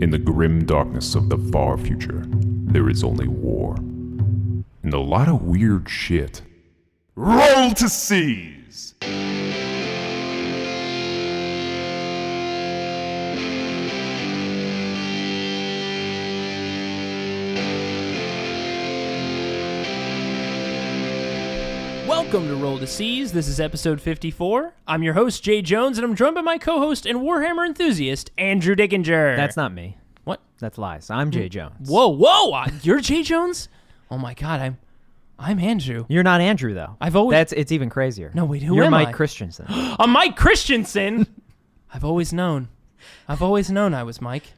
In the grim darkness of the far future, there is only war. And a lot of weird shit. Roll to seize! Welcome to Roll to Seize. This is episode 54. I'm your host, Jay Jones, and I'm joined by my co-host and Warhammer enthusiast, Andrew Dickinger. That's not me. What? That's lies. I'm Jay Jones. Whoa! You're Jay Jones? Oh my God, I'm Andrew. You're not Andrew, though. It's even crazier. No, wait, who You're am Mike I? Christensen. I'm Mike Christensen. I've always known I was Mike.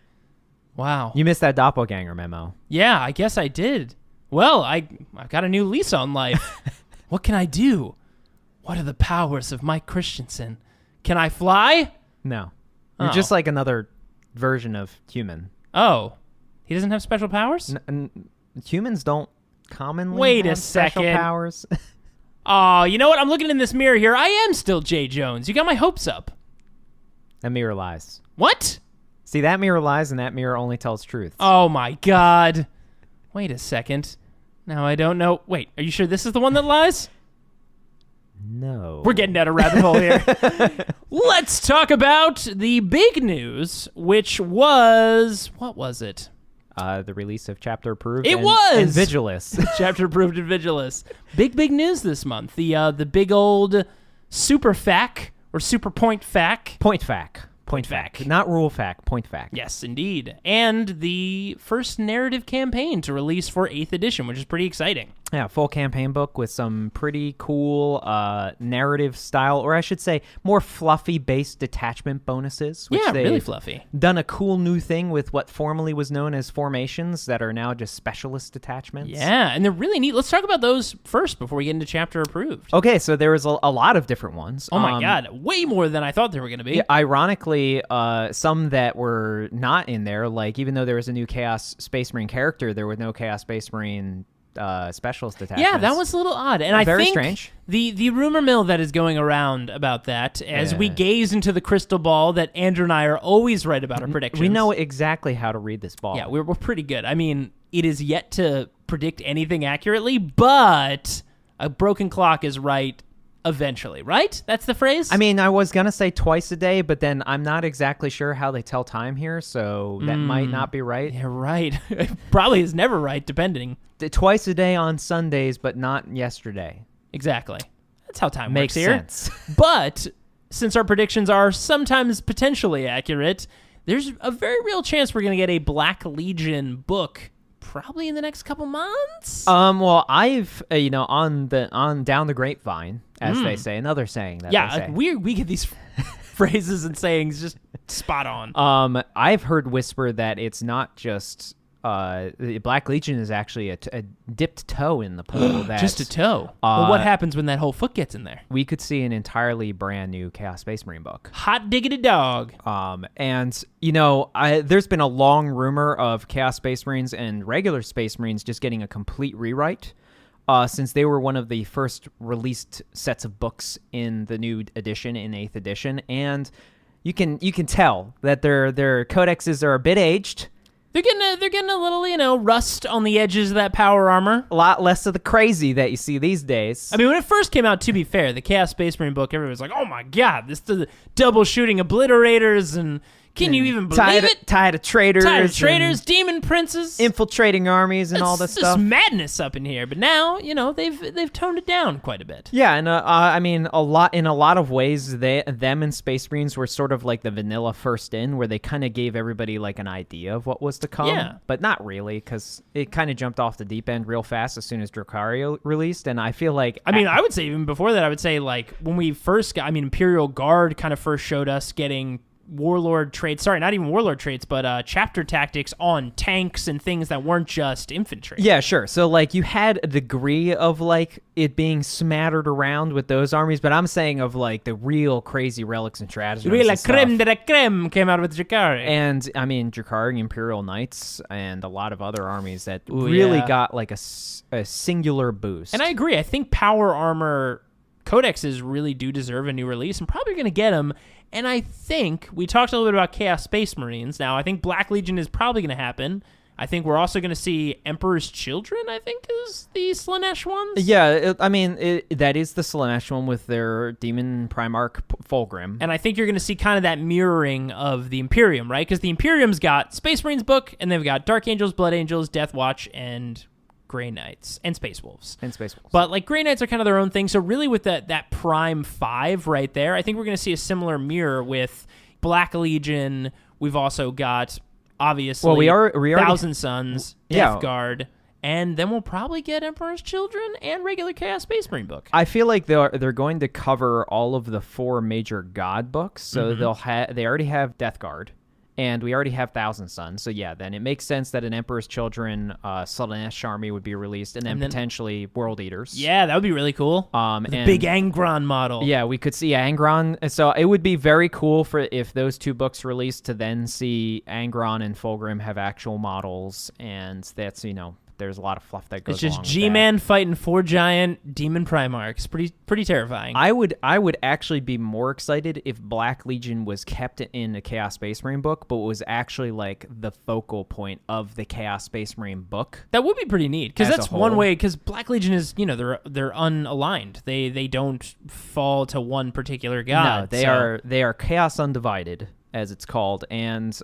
Wow. You missed that doppelganger memo. Yeah, I guess I did. Well, I've got a new lease on life. What can I do? What are the powers of Mike Christensen? Can I fly? No. You're just like another version of human. Oh. He doesn't have special powers? Humans don't commonly have special powers. Oh, you know what? I'm looking in this mirror here. I am still Jay Jones. You got my hopes up. That mirror lies. What? See, that mirror lies, and that mirror only tells truth. Oh, my God. Wait a second. Now I don't know. Wait, are you sure this is the one that lies? No. We're getting down a rabbit hole here. Let's talk about the big news, which was... What was it? The release of Chapter Approved and Vigilus. Chapter Approved and Vigilus. Big news this month. The big old super fac, or super point fac. Point fac. Point fac. Not rule fac, point fac. Yes, indeed. And the first narrative campaign to release for 8th edition, which is pretty exciting. Yeah, full campaign book with some pretty cool narrative style, or I should say more fluffy-based detachment bonuses. Which yeah, really fluffy. Done a cool new thing with what formerly was known as formations that are now just specialist detachments. Yeah, and they're really neat. Let's talk about those first before we get into Chapter Approved. Okay, so there was a lot of different ones. Oh my God, way more than I thought there were going to be. Yeah, ironically, some that were not in there, like even though there was a new Chaos Space Marine character, there were no Chaos Space Marine specialist detachments. Yeah, that was a little odd. And Very I think strange. The rumor mill that is going around about that, as we gaze into the crystal ball that Andrew and I are always right about our predictions. We know exactly how to read this ball. Yeah, we're pretty good. I mean, it is yet to predict anything accurately, but a broken clock is right eventually, right? That's the phrase? I mean, I was going to say twice a day, but then I'm not exactly sure how they tell time here, so that might not be right. Yeah, right. It probably is never right, depending. Twice a day on Sundays, but not yesterday. Exactly. That's how time Makes works here. Sense. But since our predictions are sometimes potentially accurate, there's a very real chance we're going to get a Black Legion book probably in the next couple months. Well, I've on down the grapevine, as they say, another saying that they say. We get these phrases and sayings just spot on. I've heard whisper that it's not just the Black Legion is actually a dipped toe in the pool. Just a toe. Well, what happens when that whole foot gets in there? We could see an entirely brand new Chaos Space Marine book. Hot diggity dog. And there's been a long rumor of Chaos Space Marines and regular Space Marines just getting a complete rewrite, since they were one of the first released sets of books in the new edition, in 8th edition, and you can tell that their codexes are a bit aged. They're getting a little, rust on the edges of that power armor. A lot less of the crazy that you see these days. I mean, when it first came out, to be fair, the Chaos Space Marine book, everybody was like, oh my God, this is the double shooting obliterators, and can you even believe it? Tied to traitors, demon princes. Infiltrating armies and all this stuff. It's madness up in here, but now, they've toned it down quite a bit. Yeah, and I mean, in a lot of ways, them and Space Marines were sort of like the vanilla first in, where they kind of gave everybody like an idea of what was to come. Yeah. But not really, because it kind of jumped off the deep end real fast as soon as Dracario released, and I feel like... I would say even before that, I would say like when we first got... Imperial Guard kind of first showed us getting... warlord traits, not even warlord traits, but chapter tactics on tanks and things that weren't just infantry. Yeah, sure. So, like, you had a degree of, like, it being smattered around with those armies, but I'm saying of, like, the real crazy relics and strategies. Really, creme de la creme came out with Drakari. And, I mean, Drakari, Imperial Knights, and a lot of other armies that really got, like, a singular boost. And I agree. I think power armor codexes really do deserve a new release. I'm probably going to get them. And I think we talked a little bit about Chaos Space Marines. Now, I think Black Legion is probably going to happen. I think we're also going to see Emperor's Children, I think, is the Slaanesh ones. Yeah, that is the Slaanesh one with their Demon Primarch Fulgrim. And I think you're going to see kind of that mirroring of the Imperium, right? Because the Imperium's got Space Marines book, and they've got Dark Angels, Blood Angels, Death Watch, and Grey Knights, and Space Wolves. But like Grey Knights are kind of their own thing. So really with that Prime 5 right there, I think we're going to see a similar mirror with Black Legion. We've also got... Obviously, we already, Thousand Suns, Death Guard, and then we'll probably get Emperor's Children and regular Chaos Space Marine book. I feel like they're going to cover all of the 4 major God books, so they already have Death Guard, and we already have Thousand Suns. So yeah, then it makes sense that an Emperor's Children Slaanesh army would be released, and then potentially World Eaters. Yeah, that would be really cool. The big Angron model. Yeah, we could see Angron. So it would be very cool for if those 2 books released to then see Angron and Fulgrim have actual models, and that's there's a lot of fluff that goes. It's just G-Man fighting 4 giant demon Primarchs. Pretty terrifying. I would actually be more excited if Black Legion was kept in a Chaos Space Marine book, but was actually like the focal point of the Chaos Space Marine book. That would be pretty neat, because that's one way. Because Black Legion is they're unaligned. They don't fall to one particular god. No, they are Chaos Undivided, as it's called. And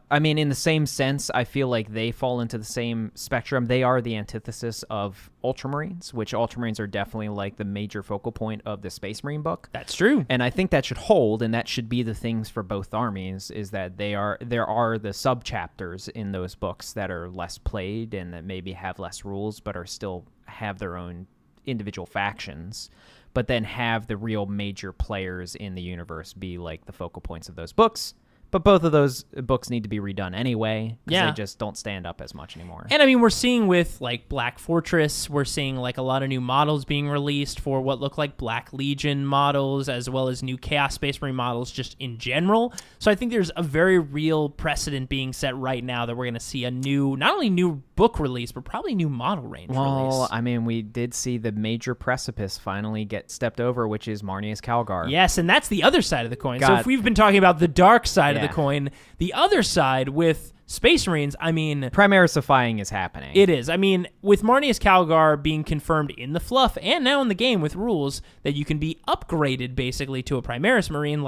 in the same sense, I feel like they fall into the same spectrum. They are the antithesis of Ultramarines, which Ultramarines are definitely like the major focal point of the Space Marine book. That's true. And I think that should hold, and that should be the things for both armies, is that there are the sub-chapters in those books that are less played and that maybe have less rules, but are still have their own individual factions, but then have the real major players in the universe be like the focal points of those books. But both of those books need to be redone anyway, because they just don't stand up as much anymore. And we're seeing with like Black Fortress, we're seeing like a lot of new models being released for what look like Black Legion models, as well as new Chaos Space Marine models just in general. So I think there's a very real precedent being set right now that we're going to see a not only new book release, but probably new model range release. Well, we did see the major precipice finally get stepped over, which is Marneus Calgar. Yes, and that's the other side of the coin. So if we've been talking about the dark side of the coin, the other side with Space Marines, Primarisifying is happening. It is. With Marneus Calgar being confirmed in the fluff and now in the game with rules that you can be upgraded basically to a Primaris Marine,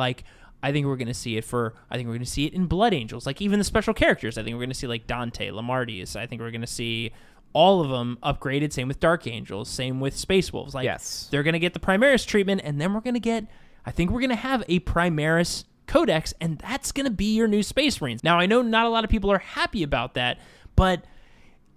I think we're going to see it in Blood Angels, like even the special characters. I think we're going to see like Dante, Lamartius. I think we're going to see all of them upgraded. Same with Dark Angels, same with Space Wolves. They're going to get the Primaris treatment, and then we're going to have a Primaris Codex, and that's going to be your new Space Marines. Now, I know not a lot of people are happy about that, but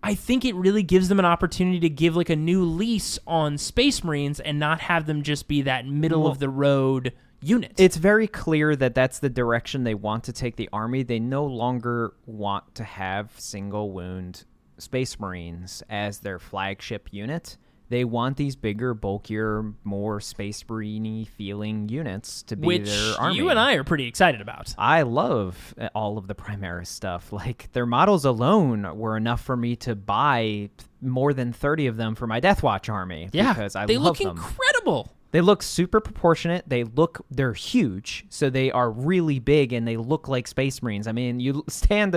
I think it really gives them an opportunity to give like a new lease on Space Marines and not have them just be that middle-of-the-road unit. It's very clear that that's the direction they want to take the army. They no longer want to have single wound Space Marines as their flagship unit. They want these bigger, bulkier, more Space Marine-y feeling units to be their army. Which you and I are pretty excited about. I love all of the Primaris stuff. Like, their models alone were enough for me to buy more than 30 of them for my Death Watch army. Yeah, because they love look incredible. They look super proportionate. They're huge, so they are really big, and they look like Space Marines. You stand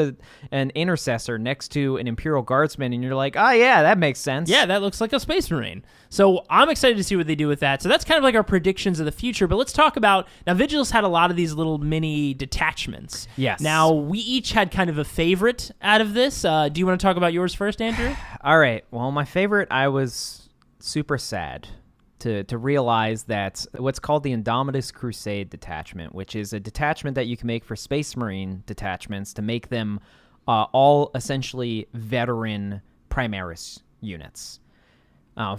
an Intercessor next to an Imperial Guardsman, and you're like, oh, yeah, that makes sense. Yeah, that looks like a Space Marine. So I'm excited to see what they do with that. So that's kind of like our predictions of the future, but let's talk about... Now, Vigilus had a lot of these little mini detachments. Yes. Now, we each had kind of a favorite out of this. Do you want to talk about yours first, Andrew? All right. Well, my favorite, I was super sad to realize that what's called the Indomitus Crusade detachment, which is a detachment that you can make for Space Marine detachments to make them all essentially veteran Primaris units.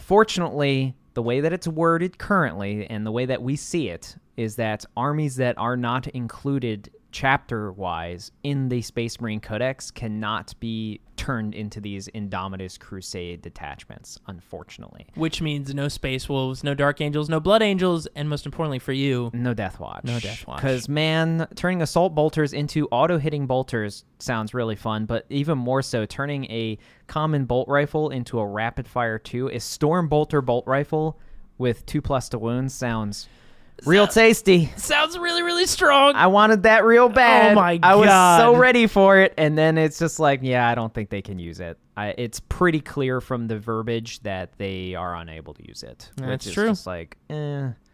Fortunately, the way that it's worded currently and the way that we see it is that armies that are not included chapter-wise in the Space Marine Codex cannot be turned into these Indomitus Crusade detachments, unfortunately. Which means no Space Wolves, no Dark Angels, no Blood Angels, and most importantly for you... No Death Watch. No Death Watch. Because, man, turning Assault Bolters into auto-hitting bolters sounds really fun, but even more so, turning a common bolt rifle into a rapid-fire 2, a Storm Bolter bolt rifle with 2+ to wounds sounds... Real tasty. Sounds really, really strong. I wanted that real bad. Oh my I was God. so ready for it, and then it's just like, yeah, I don't think they can use it. It's pretty clear from the verbiage that they are unable to use it. That's which is true. Just like,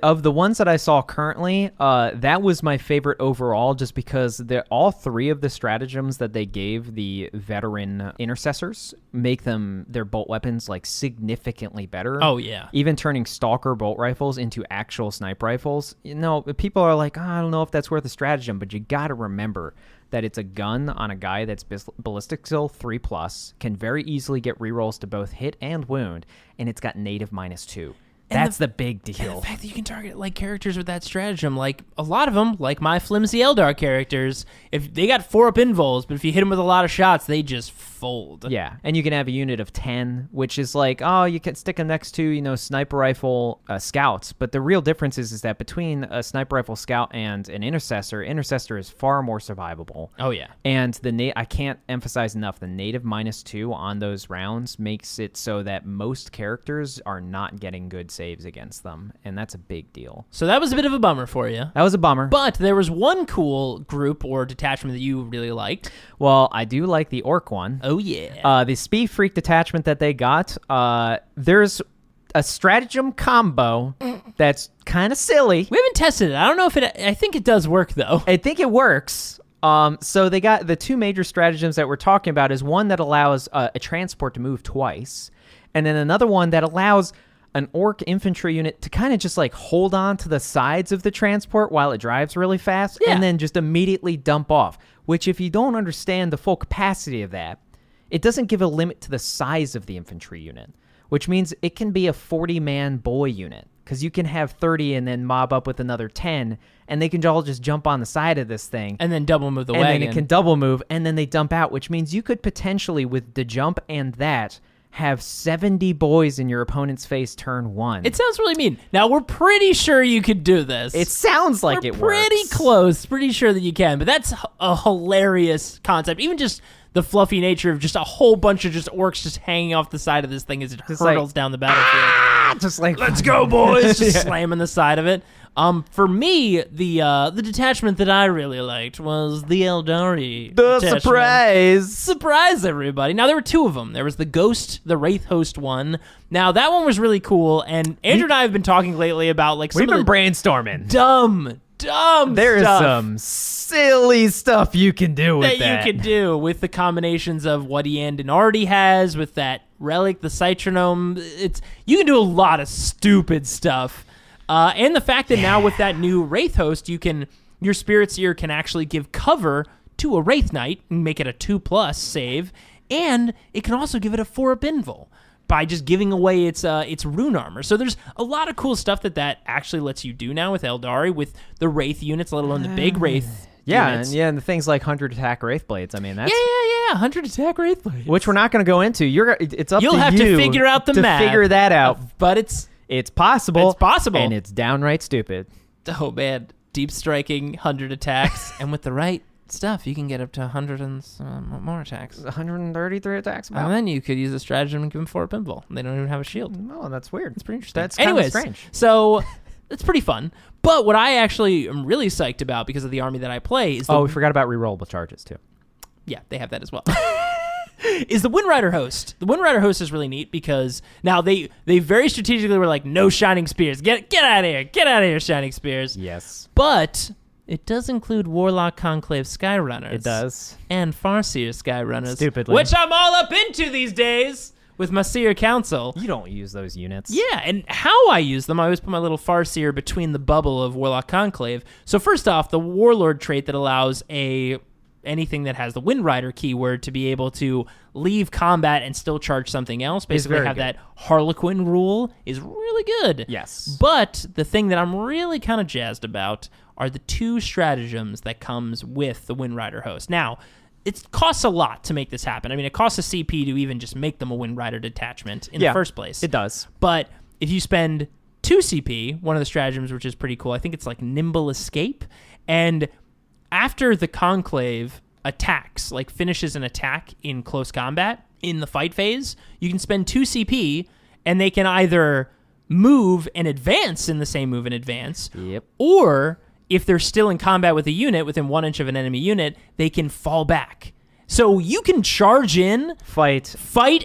Of the ones that I saw currently, that was my favorite overall, just because all three of the stratagems that they gave the veteran intercessors make their bolt weapons like significantly better. Oh, yeah. Even turning stalker bolt rifles into actual sniper rifles. People are like, I don't know if that's worth a stratagem, but you got to remember that it's a gun on a guy that's ballistic skill 3+, can very easily get rerolls to both hit and wound, and it's got native -2. That's the big deal. And the fact that you can target like characters with that stratagem, like a lot of them, like my flimsy Eldar characters, if they got 4-up invols, but if you hit them with a lot of shots, they just fold. Yeah, and you can have a unit of 10, which is like, you can stick them next to, sniper rifle scouts. But the real difference is that between a sniper rifle scout and an intercessor is far more survivable. Oh, yeah. And I can't emphasize enough, the native -2 on those rounds makes it so that most characters are not getting good saves against them, and that's a big deal. So that was a bit of a bummer for you. That was a bummer. But there was one cool group or detachment that you really liked. Well, I do like the orc one. Oh, yeah. The Speed Freak detachment that they got, there's a stratagem combo that's kind of silly. We haven't tested it. I don't know if I think it does work, though. I think it works. So they got the two major stratagems that we're talking about is one that allows a transport to move twice, and then another one that allows an orc infantry unit to kind of just like hold on to the sides of the transport while it drives really fast, and then just immediately dump off. Which, if you don't understand the full capacity of that, it doesn't give a limit to the size of the infantry unit, which means it can be a 40-man boy unit, because you can have 30 and then mob up with another 10, and they can all just jump on the side of this thing. And then double move the wagon. wagon. And then it can double move, and then they dump out, which means you could potentially, with the jump and that, have 70 boys in your opponent's face turn 1. It sounds really mean. Now, we're pretty sure you could do this. It sounds like it works. Pretty close. Pretty sure that you can. But that's a hilarious concept. Even just the fluffy nature of just a whole bunch of just orcs just hanging off the side of this thing as it hurtles down the battlefield. Just like, let's go, boys! Just slamming the side of it. For me, the detachment that I really liked was the Eldari detachment. Surprise, everybody. Now, there were two of them. There was the Ghost, the Wraith Host one. Now, that one was really cool, and Andrew and I have been talking lately about like some we've been brainstorming. Dumb There's stuff some silly stuff you can do with that. You can do with the combinations of what Eandon already has, with that relic, the Citronome. You can do a lot of stupid stuff. And the fact that now with that new Wraith Host, your Spirit Seer can actually give cover to a Wraith Knight and make it a 2+ save, and it can also give it a 4-up invul by just giving away its rune armor. So there's a lot of cool stuff that actually lets you do now with Eldari, with the Wraith units, let alone the big Wraith units. And the things like 100 attack Wraith Blades. I mean, that's... Yeah, 100 attack Wraith Blades. Which we're not going to go into. It's up to you. You'll have to figure out the math. To figure that out. But it's possible. It's possible. And it's downright stupid. Oh, man. Deep striking, 100 attacks. And with the right stuff, you can get up to 100 and some more attacks. 133 attacks. And then you could use a stratagem and give them 4-up invul. They don't even have a shield. Oh, that's weird. It's pretty interesting. That's kind of strange. So it's pretty fun. But what I actually am really psyched about because of the army that I play is... we forgot about rerollable charges, too. Yeah, they have that as well. Is the Windrider Host. The Windrider Host is really neat because now they very strategically were like, no Shining Spears. Get out of here. Get out of here, Shining Spears. Yes. But it does include Warlock Conclave Skyrunners. It does. And Farseer Skyrunners. Stupidly. Which I'm all up into these days with my Seer Council. You don't use those units. Yeah, and how I use them, I always put my little Farseer between the bubble of Warlock Conclave. So first off, the Warlord trait that allows anything that has the Windrider keyword to be able to leave combat and still charge something else. Basically have that Harlequin rule is really good. Yes. But the thing that I'm really kind of jazzed about are the two stratagems that comes with the Windrider Host. Now, it costs a lot to make this happen. I mean, it costs a CP to even just make them a Windrider detachment in the first place. It does. But if you spend 2 CP, one of the stratagems, which is pretty cool, I think it's like Nimble Escape, and after the Conclave attacks, like finishes an attack in close combat in the fight phase, you can spend 2 CP and they can either move and advance in the same move and advance. Yep. Or if they're still in combat with a unit within 1 inch of an enemy unit, they can fall back. So you can charge in, fight,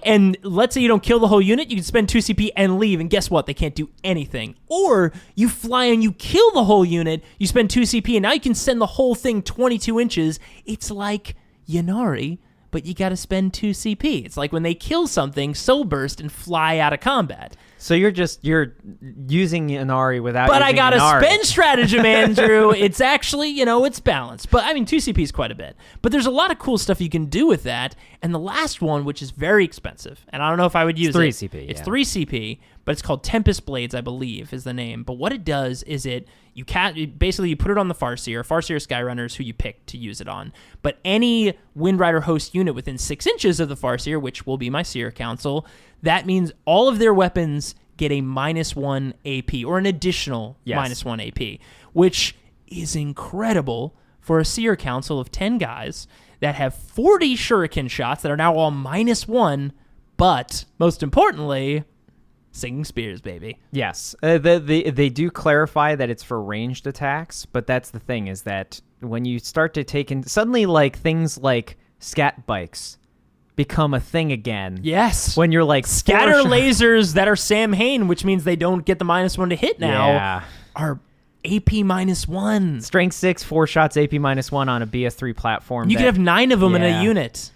and let's say you don't kill the whole unit, you can spend 2 CP and leave, and guess what? They can't do anything. Or you fly and you kill the whole unit, you spend 2 CP, and now you can send the whole thing 22 inches. It's like Yanari, but you got to spend 2 CP. It's like when they kill something, soul burst, and fly out of combat. So you're using Inari without. But I got a Inari. spend stratagem, Andrew. It's actually, it's balanced. But I mean, 2 CP is quite a bit. But there's a lot of cool stuff you can do with that. And the last one, which is very expensive, and I don't know if I would use it. 3 CP. It's 3 CP, but it's called Tempest Blades, I believe, is the name. But what it does is you basically you put it on the Farseer Skyrunners, who you pick to use it on. But any Windrider host unit within 6 inches of the Farseer, which will be my Seer Council, that means all of their weapons get a -1 AP, or an additional -1 AP, which is incredible for a Seer Council of 10 guys that have 40 shuriken shots that are now all -1, but most importantly, singing spears, baby. Yes. They do clarify that it's for ranged attacks, but that's the thing, is that when you start to take in, suddenly like things like scat bikes become a thing again. Yes. When you're like scatter lasers that are Sam Hain, which means they don't get the -1 to hit now, Yeah. are AP -1. Strength 6, 4 shots, AP -1 on a BS3 platform. You can have 9 of them in a Yeah. unit.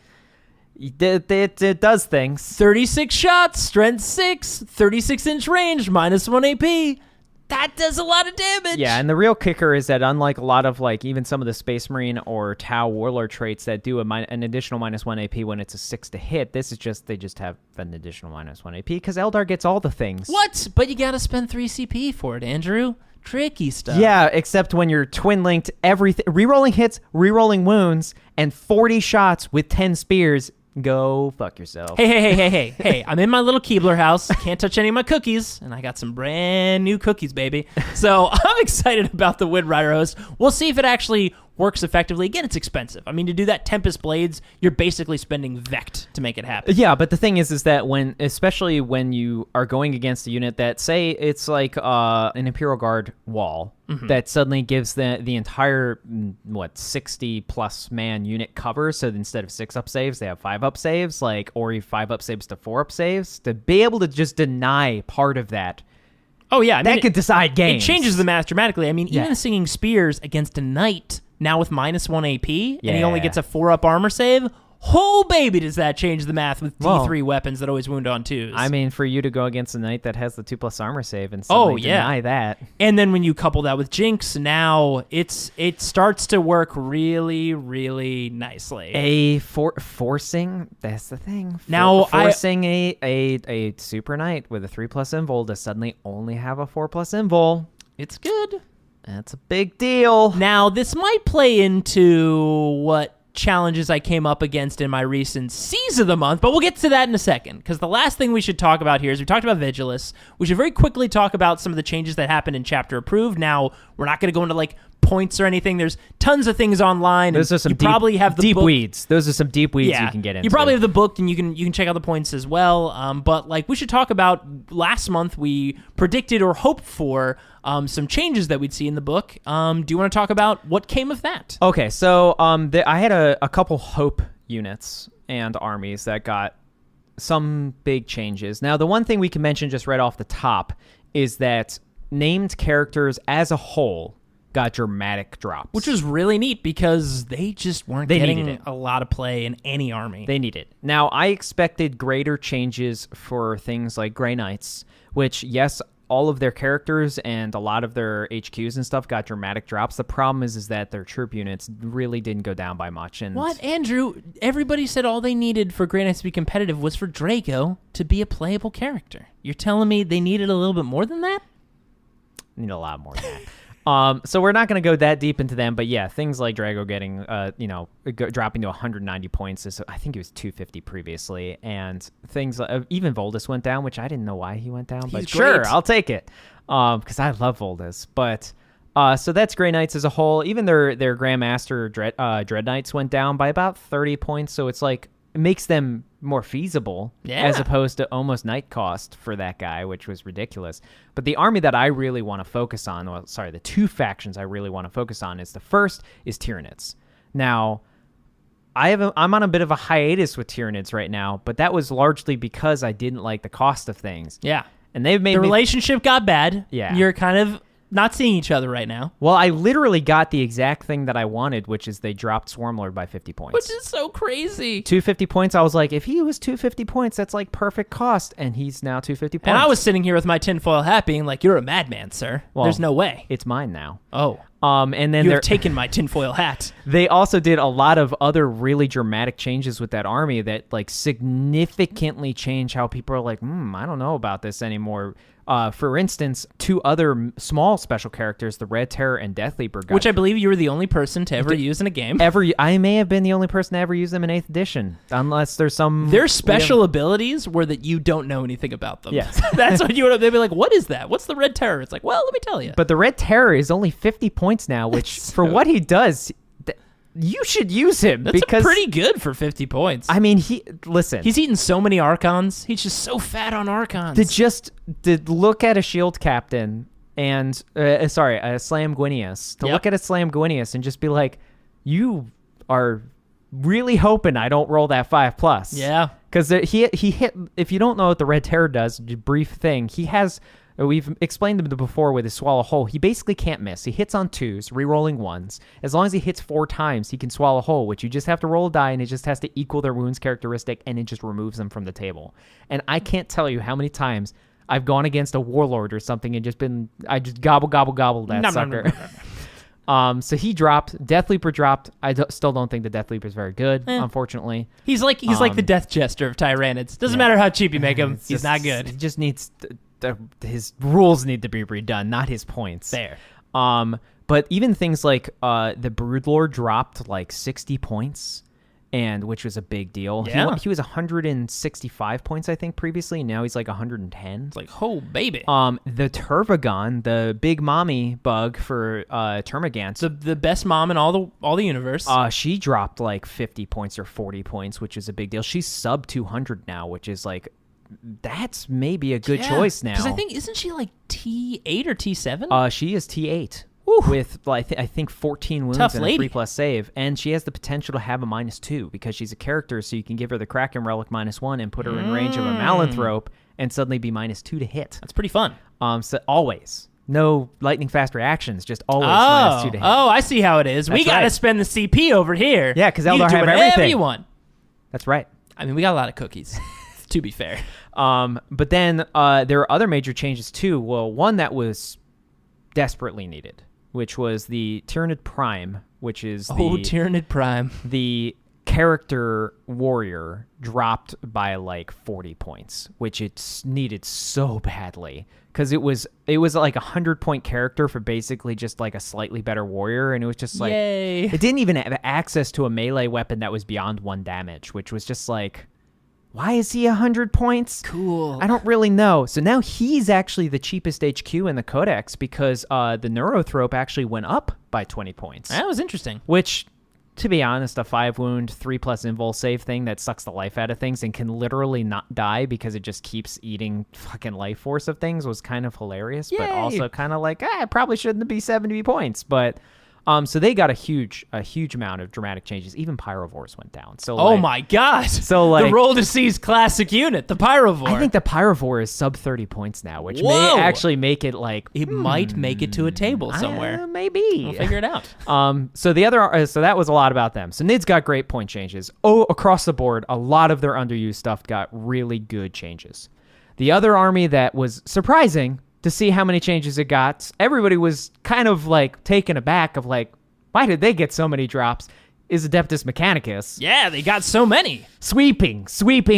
It does things. 36 shots, strength 6, 36-inch range, -1 AP. That does a lot of damage. Yeah, and the real kicker is that unlike a lot of like even some of the Space Marine or Tau Warlord traits that do an additional -1 AP when it's a 6 to hit, this is they just have an additional -1 AP because Eldar gets all the things. What? But you gotta spend 3 CP for it, Andrew. Tricky stuff. Yeah, except when you're twin linked everything, rerolling hits, rerolling wounds, and 40 shots with 10 spears. Go fuck yourself. Hey, I'm in my little Keebler house. Can't touch any of my cookies. And I got some brand new cookies, baby. So I'm excited about the Windrider host. We'll see if it actually works effectively. Again, it's expensive. I mean, to do that Tempest Blades, you're basically spending Vect to make it happen. Yeah, but the thing is that especially when you are going against a unit that, say, it's like an Imperial Guard wall that suddenly gives the entire 60+ man unit cover. So instead of 6 up saves, they have 5 up saves, or 5 up saves to 4 up saves. To be able to just deny part of that. Oh yeah, I mean, that could decide games. It changes the math dramatically. I mean, Yeah. even Singing Spears against a Knight now with -1 AP, and he Yeah. only gets a 4-up armor save. Oh, baby, does that change the math with D3 weapons that always wound on 2s. I mean, for you to go against a knight that has the 2+ armor save and suddenly deny that. And then when you couple that with Jinx, now it starts to work really, really nicely. Forcing, that's the thing. Now, forcing a super knight with a 3+ invul to suddenly only have a 4+ invul. It's good. That's a big deal. Now, this might play into what challenges I came up against in my recent Seize of the Month, but we'll get to that in a second, because the last thing we should talk about here is we talked about Vigilus. We should very quickly talk about some of the changes that happened in Chapter Approved. Now, we're not going to go into points or anything. There's tons of things online. Those are some probably have the deep book. weeds. Those are some deep weeds you can get into. You probably have the book, and you can check out the points as well. But we should talk about last month we predicted or hoped for some changes that we'd see in the book. Do you want to talk about what came of that? Okay, so I had a couple hope units and armies that got some big changes. Now, the one thing we can mention just right off the top is that named characters as a whole got dramatic drops. Which was really neat because they just weren't getting a lot of play in any army. They need it. Now, I expected greater changes for things like Grey Knights, which, yes, all of their characters and a lot of their HQs and stuff got dramatic drops. The problem is that their troop units really didn't go down by much. And what, Andrew? Everybody said all they needed for Grey Knights to be competitive was for Draco to be a playable character. You're telling me they needed a little bit more than that? Need a lot more than that. So we're not going to go that deep into them, but yeah, things like Drago getting, dropping to 190 points. I think it was 250 previously, and things like, even Voldus went down, which I didn't know why he went down, but sure, I'll take it, because I love Voldus. But so that's Grey Knights as a whole. Even their Grandmaster Dread Knights went down by about 30 points. So it's like makes them more feasible Yeah. as opposed to almost night cost for that guy, which was ridiculous. But the army that I really want to focus on, the two factions I really want to focus on is the first is Tyranids. Now, I'm on a bit of a hiatus with Tyranids right now, but that was largely because I didn't like the cost of things. Yeah. And they've made The relationship got bad. Yeah. You're kind of not seeing each other right now. Well, I literally got the exact thing that I wanted, which is they dropped Swarmlord by 50 points. Which is so crazy. 250 points, I was like, if he was 250 points, that's like perfect cost, and he's now 250 points. And I was sitting here with my tinfoil hat being like, you're a madman, sir. Well, There's no way. It's mine now. Oh. And then You have taken my tinfoil hat. they also did a lot of other really dramatic changes with that army that like significantly change how people are like, I don't know about this anymore. For instance, two other small special characters, the Red Terror and Death Leaper, Which I believe you were the only person to ever use in a game. I may have been the only person to ever use them in 8th edition, unless there's some... Their special abilities were that you don't know anything about them. Yes. That's what you would have. They'd be like, what is that? What's the Red Terror? It's like, well, let me tell you. But the Red Terror is only 50 points now, which for what he does, you should use him. That's because pretty good for 50 points. I mean, listen. He's eaten so many Archons. He's just so fat on Archons. To look at a shield captain and a Slam Gwinius, look at a Slam Gwinius and just be like, you are really hoping I don't roll that 5+. Yeah. Because he hit. If you don't know what the Red Terror does, brief thing, he has. We've explained them before with his Swallow Whole. He basically can't miss. He hits on 2s, re-rolling 1s. As long as he hits 4 times, he can Swallow Whole, which you just have to roll a die, and it just has to equal their wounds characteristic, and it just removes them from the table. And I can't tell you how many times I've gone against a Warlord or something and I just gobble that sucker. So he dropped. Death Leaper dropped. Still don't think the Death Leaper is very good, unfortunately. He's like the Death Jester of Tyranids. Doesn't matter how cheap you make him, he's not good. He just needs... his rules need to be redone, not his points. There. But even things like the Broodlord dropped like 60 points, and which was a big deal. Yeah. He was 165 points, I think, previously. Now he's like 110. It's like, oh, baby. The Tervagon, the big mommy bug for Termagant. The best mom in all the universe. She dropped like 50 points or 40 points, which is a big deal. She's sub 200 now, which is like... That's maybe a good choice now. Because I think, isn't she like T8 or T7? She is T8 Whew. with I think 14 wounds Tough and lady. a 3+ save, and she has the potential to have a -2 because she's a character. So you can give her the Kraken Relic -1 and put her in range of a Malanthrope, and suddenly be -2 to hit. That's pretty fun. So always no lightning fast reactions, just always -2 to hit. Oh, I see how it is. We got to right. spend the CP over here. Yeah, 'cause you Eldar do have whatever everything. you want. That's right. I mean, we got a lot of cookies. To be fair. But then there are other major changes too. Well, one that was desperately needed, which was the Tyranid Prime, which is Tyranid Prime. The character warrior dropped by like 40 points, which it's needed so badly because it was like 100-point character for basically just like a slightly better warrior, and it was just like Yay. It didn't even have access to a melee weapon that was beyond 1 damage, which was just like, why is he 100 points? Cool. I don't really know. So now he's actually the cheapest HQ in the Codex because the Neurothrope actually went up by 20 points. That was interesting. Which, to be honest, a 5-wound, 3+ invul save thing that sucks the life out of things and can literally not die because it just keeps eating fucking life force of things was kind of hilarious, but also kind of like, it probably shouldn't be 70 points. But so they got a huge amount of dramatic changes. Even Pyrovores went down. So Oh my god! So like the Roll to Seize classic unit, the Pyrovore. I think the Pyrovore is sub 30 points now, which Whoa! may actually make it like it might make it to a table somewhere. Maybe We'll figure it out. So that was a lot about them. So Nid's got great point changes. Across the board, a lot of their underused stuff got really good changes. The other army that was surprising to see how many changes it got, everybody was kind of like taken aback of like, why did they get so many drops? Is Adeptus Mechanicus. Yeah, they got so many. Sweeping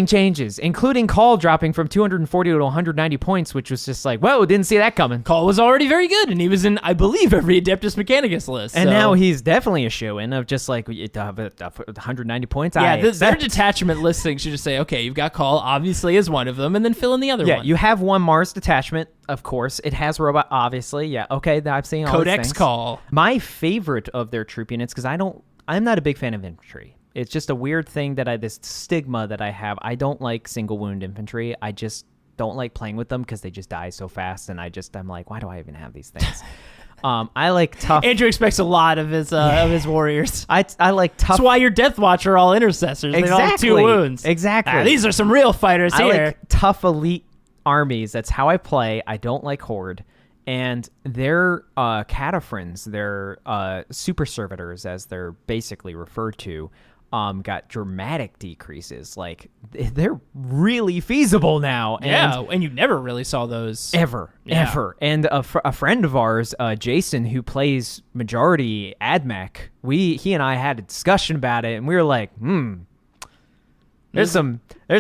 changes, including Call dropping from 240 to 190 points, which was just like, whoa, didn't see that coming. Call was already very good, and he was in, I believe, every Adeptus Mechanicus list. And so. now he's definitely a shoe-in of just like 190 points. Yeah, their detachment listing should just say, okay, you've got Call, obviously is one of them, and then fill in the other one. Yeah, you have one Mars detachment, of course. It has robot, obviously. Yeah, okay, I've seen all these Codex things. Call. My favorite of their troop units, because I'm not a big fan of infantry. It's just a weird thing this stigma that I have. I don't like single wound infantry. I just don't like playing with them because they just die so fast, and I'm like, why do I even have these things? I like tough. Andrew expects a lot of his warriors. I like tough. That's why your Death Watch are all intercessors. They all have 2 wounds. Exactly. These are some real fighters I here. like tough elite armies. That's how I play. I don't like horde. And their cataphrens, their super servitors, as they're basically referred to, got dramatic decreases. Like, they're really feasible now. And you never really saw those. Ever. And a friend of ours, Jason, who plays majority AdMech, he and I had a discussion about it, and we were like, There's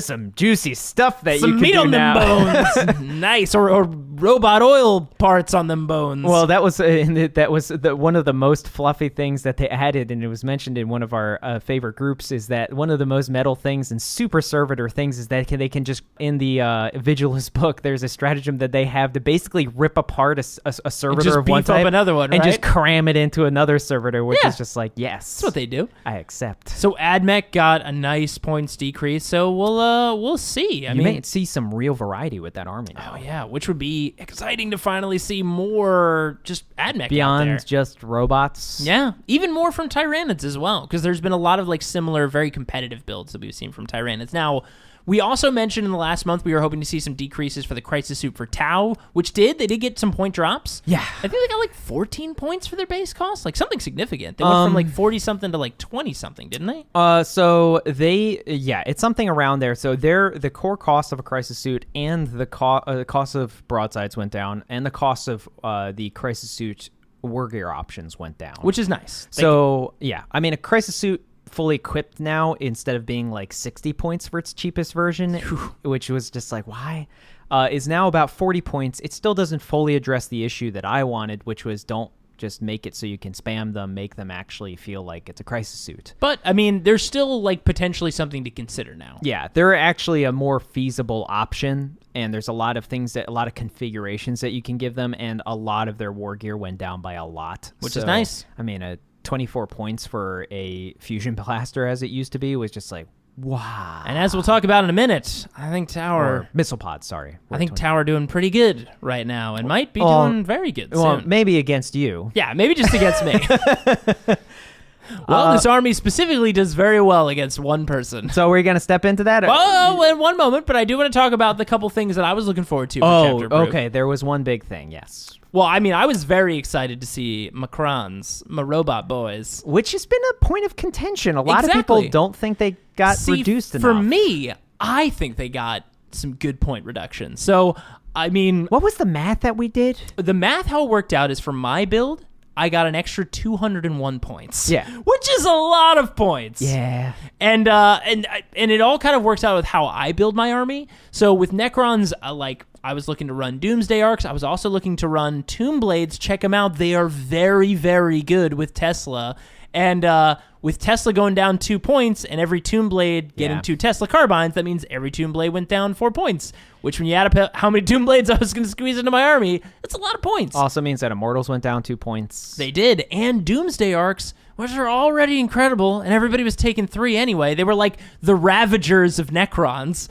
some juicy stuff that some you can meat do on now. them bones. Nice. Or robot oil parts on them bones. Well, that was one of the most fluffy things that they added, and it was mentioned in one of our favorite groups, is that one of the most metal things and super servitor things is that they can just, in the Vigilus book, there's a stratagem that they have to basically rip apart a servitor of one beef up type another one, and right? just cram it into another servitor, which is just like, yes. That's what they do. I accept. So AdMech got a nice points decrease, so we'll see. I mean, mean, may see some real variety with that army now. Oh yeah, which would be exciting to finally see more just AdMech beyond out there. just robots. Yeah, even more from Tyranids as well, because there's been a lot of like similar, very competitive builds that we've seen from Tyranids. Now, we also mentioned in the last month we were hoping to see some decreases for the Crisis Suit for Tau, which they did get some point drops. Yeah. I think they got like 14 points for their base cost, like something significant. They went from like 40-something to like 20-something, didn't they? So it's something around there. So the core cost of a Crisis Suit and the cost of broadsides went down, and the cost of the Crisis Suit war gear options went down. Which is nice. I mean, a Crisis Suit fully equipped now, instead of being like 60 points for its cheapest version, which was just like, why, is now about 40 points. It still doesn't fully address the issue that I wanted, which was don't just make it so you can spam them, make them actually feel like it's a Crisis Suit. But I mean, there's still like potentially something to consider now. Yeah, they're actually a more feasible option, and there's a lot of configurations that you can give them, and a lot of their war gear went down by a lot, which is nice. I mean, 24 points for a fusion blaster as it used to be was just like, wow. And as we'll talk about in a minute, I think Tower... missile pods, sorry. I think Tower doing pretty good right now, and might be doing very good soon. Well, maybe against you. Yeah, maybe just against me. Well, this army specifically does very well against one person. So we're going to step into that? Well, in one moment, but I do want to talk about the couple things that I was looking forward to for Chapter Approved. Okay. There was one big thing, yes. Well, I mean, I was very excited to see Macron's, my robot boys. Which has been a point of contention. A lot of people don't think they got reduced enough. For me, I think they got some good point reductions. So, I mean... What was the math that we did? The math, how it worked out, is for my build, I got an extra 201 points. Yeah. Which is a lot of points. Yeah. And it all kind of works out with how I build my army. So with Necrons, I was looking to run Doomsday Arcs. I was also looking to run Tomb Blades. Check them out. They are very, very good with Tesla. And with Tesla going down 2 points and every Tomb Blade getting 2 Tesla carbines, that means every Tomb Blade went down 4 points. Which, when you add up how many Tomb Blades I was going to squeeze into my army, that's a lot of points. Also means that Immortals went down 2 points. They did. And Doomsday Arcs, which are already incredible, and everybody was taking 3 anyway. They were like the Ravagers of Necrons.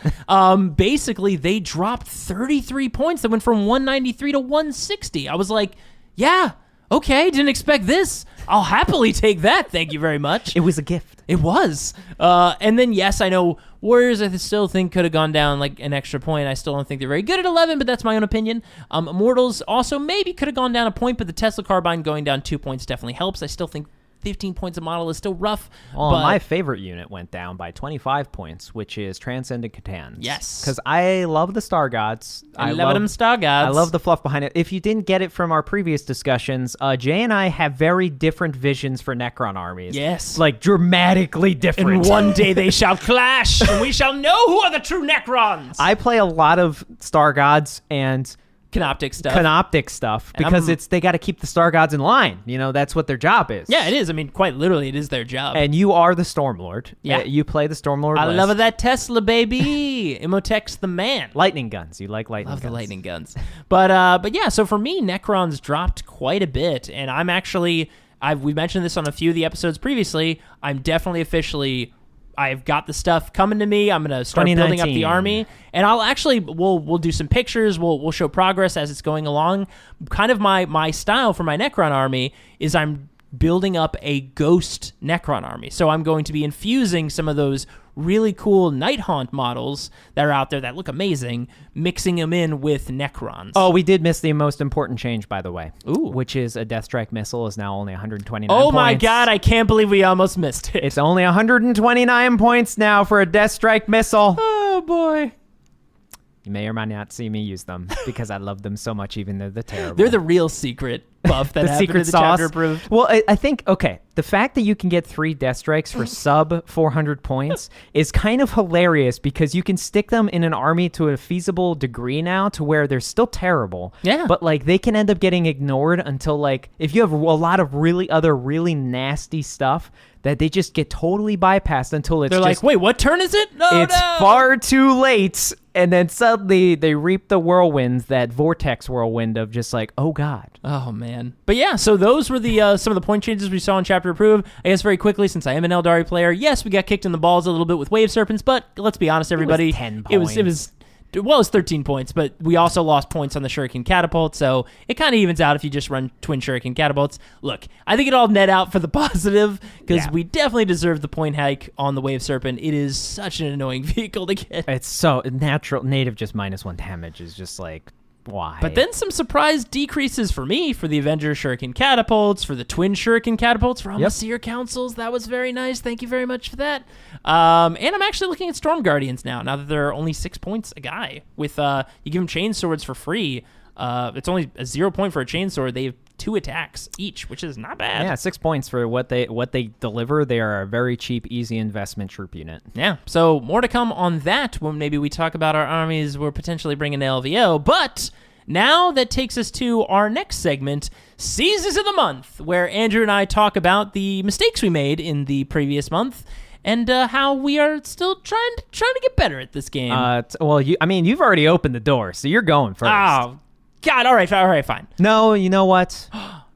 Basically, they dropped 33 points. That went from 193 to 160. I was like, yeah, okay, didn't expect this. I'll happily take that. Thank you very much. It was a gift. It was. And then, yes, I know Warriors I still think could have gone down like an extra point. I still don't think they're very good at 11, but that's my own opinion. Immortals also maybe could have gone down a point, but the Tesla Carbine going down 2 points definitely helps. I still think 15 points a model is still rough. Well, but my favorite unit went down by 25 points, which is Transcendent Catan. Yes. Because I love the Star Gods. I love them Star Gods. I love the fluff behind it. If you didn't get it from our previous discussions, Jay and I have very different visions for Necron armies. Yes. Like, dramatically different. And one day they shall clash, and we shall know who are the true Necrons. I play a lot of Star Gods and Canoptic stuff because they got to keep the Star Gods in line. You know, that's what their job is. Yeah, it is. I mean, quite literally, it is their job. And you are the Stormlord. Yeah. You play the Stormlord I list. love that Tesla, baby. Imhotep's the man. Lightning guns. You like lightning guns. Love the lightning guns. But yeah, so for me, Necrons dropped quite a bit, and I'm actually... we mentioned this on a few of the episodes previously. I'm definitely officially. I've got the stuff coming to me. I'm gonna start building up the army, and I'll actually we'll do some pictures. We'll show progress as it's going along. Kind of my style for my Necron army is I'm building up a ghost Necron army. So I'm going to be infusing some of those really cool Night Haunt models that are out there that look amazing, mixing them in with Necrons. Oh, we did miss the most important change, by the way. Ooh. Which is a Death Strike missile is now only 129 Oh points. my god, I can't believe we almost missed it. It's only 129 points now for a Death Strike missile. Oh boy. You may or may not see me use them because I love them so much, even though they're terrible. They're the real secret buff that the happened secret to the sauce. chapter approved. Well, I think, okay, the fact that you can get 3 Death Strikes for sub 400 points is kind of hilarious because you can stick them in an army to a feasible degree now to where they're still terrible. Yeah. But, like, they can end up getting ignored until, like, if you have a lot of really nasty stuff, that they just get totally bypassed until They're like, wait, what turn is it? No, it's no. far too late. And then suddenly they reap the whirlwinds, that vortex whirlwind of just like, oh God. Oh, man. But yeah, so those were the some of the point changes we saw in Chapter Approved. I guess very quickly, since I am an Eldari player, yes, we got kicked in the balls a little bit with Wave Serpents, but let's be honest, everybody. It was 10 It was points. Well, it's 13 points, but we also lost points on the Shuriken Catapult, so it kind of evens out if you just run twin Shuriken Catapults. Look, I think it all net out for the positive, because we definitely deserve the point hike on the Wave Serpent. It is such an annoying vehicle to get. It's so natural. Native just -1 damage is just like, why? But then some surprise decreases for me, for the Avenger Shuriken Catapults, for the twin Shuriken Catapults, for all my Seer Councils. That was very nice. Thank you very much for that. And I'm actually looking at Storm Guardians now that they're only 6 points a guy. With you give them chain swords for free. It's only a 0 point for a chain sword. They have 2 attacks each, which is not bad. Yeah, 6 points for what they deliver. They are a very cheap, easy investment troop unit. Yeah, so more to come on that when maybe we talk about our armies we're potentially bringing to LVO. But now that takes us to our next segment, Seasons of the Month, where Andrew and I talk about the mistakes we made in the previous month and how we are still trying to get better at this game. You've already opened the door, so you're going first. Oh, God, all right, fine. No, you know what?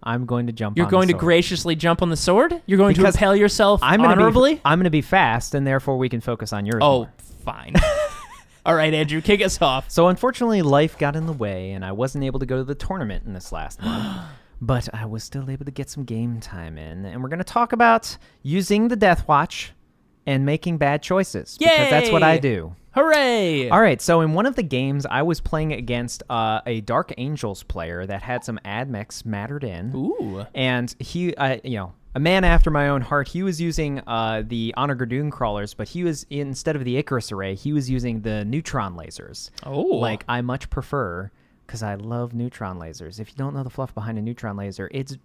I'm going to jump You're on going the to sword. graciously jump on the sword? You're going Because to impale yourself honorably? I'm going to be fast, and therefore we can focus on yours Oh, more. fine. All right, Andrew, kick us off. So unfortunately, life got in the way, and I wasn't able to go to the tournament in this last month. But I was still able to get some game time in, and we're going to talk about using the Death Watch and making bad choices. Yay! Because that's what I do. Hooray! All right, so in one of the games, I was playing against a Dark Angels player that had some admechs mattered in. Ooh. And he, a man after my own heart, he was using the Honor Gardoon crawlers, but he was, instead of the Icarus array, he was using the neutron lasers. Oh. Like, I much prefer, because I love neutron lasers. If you don't know the fluff behind a neutron laser, it's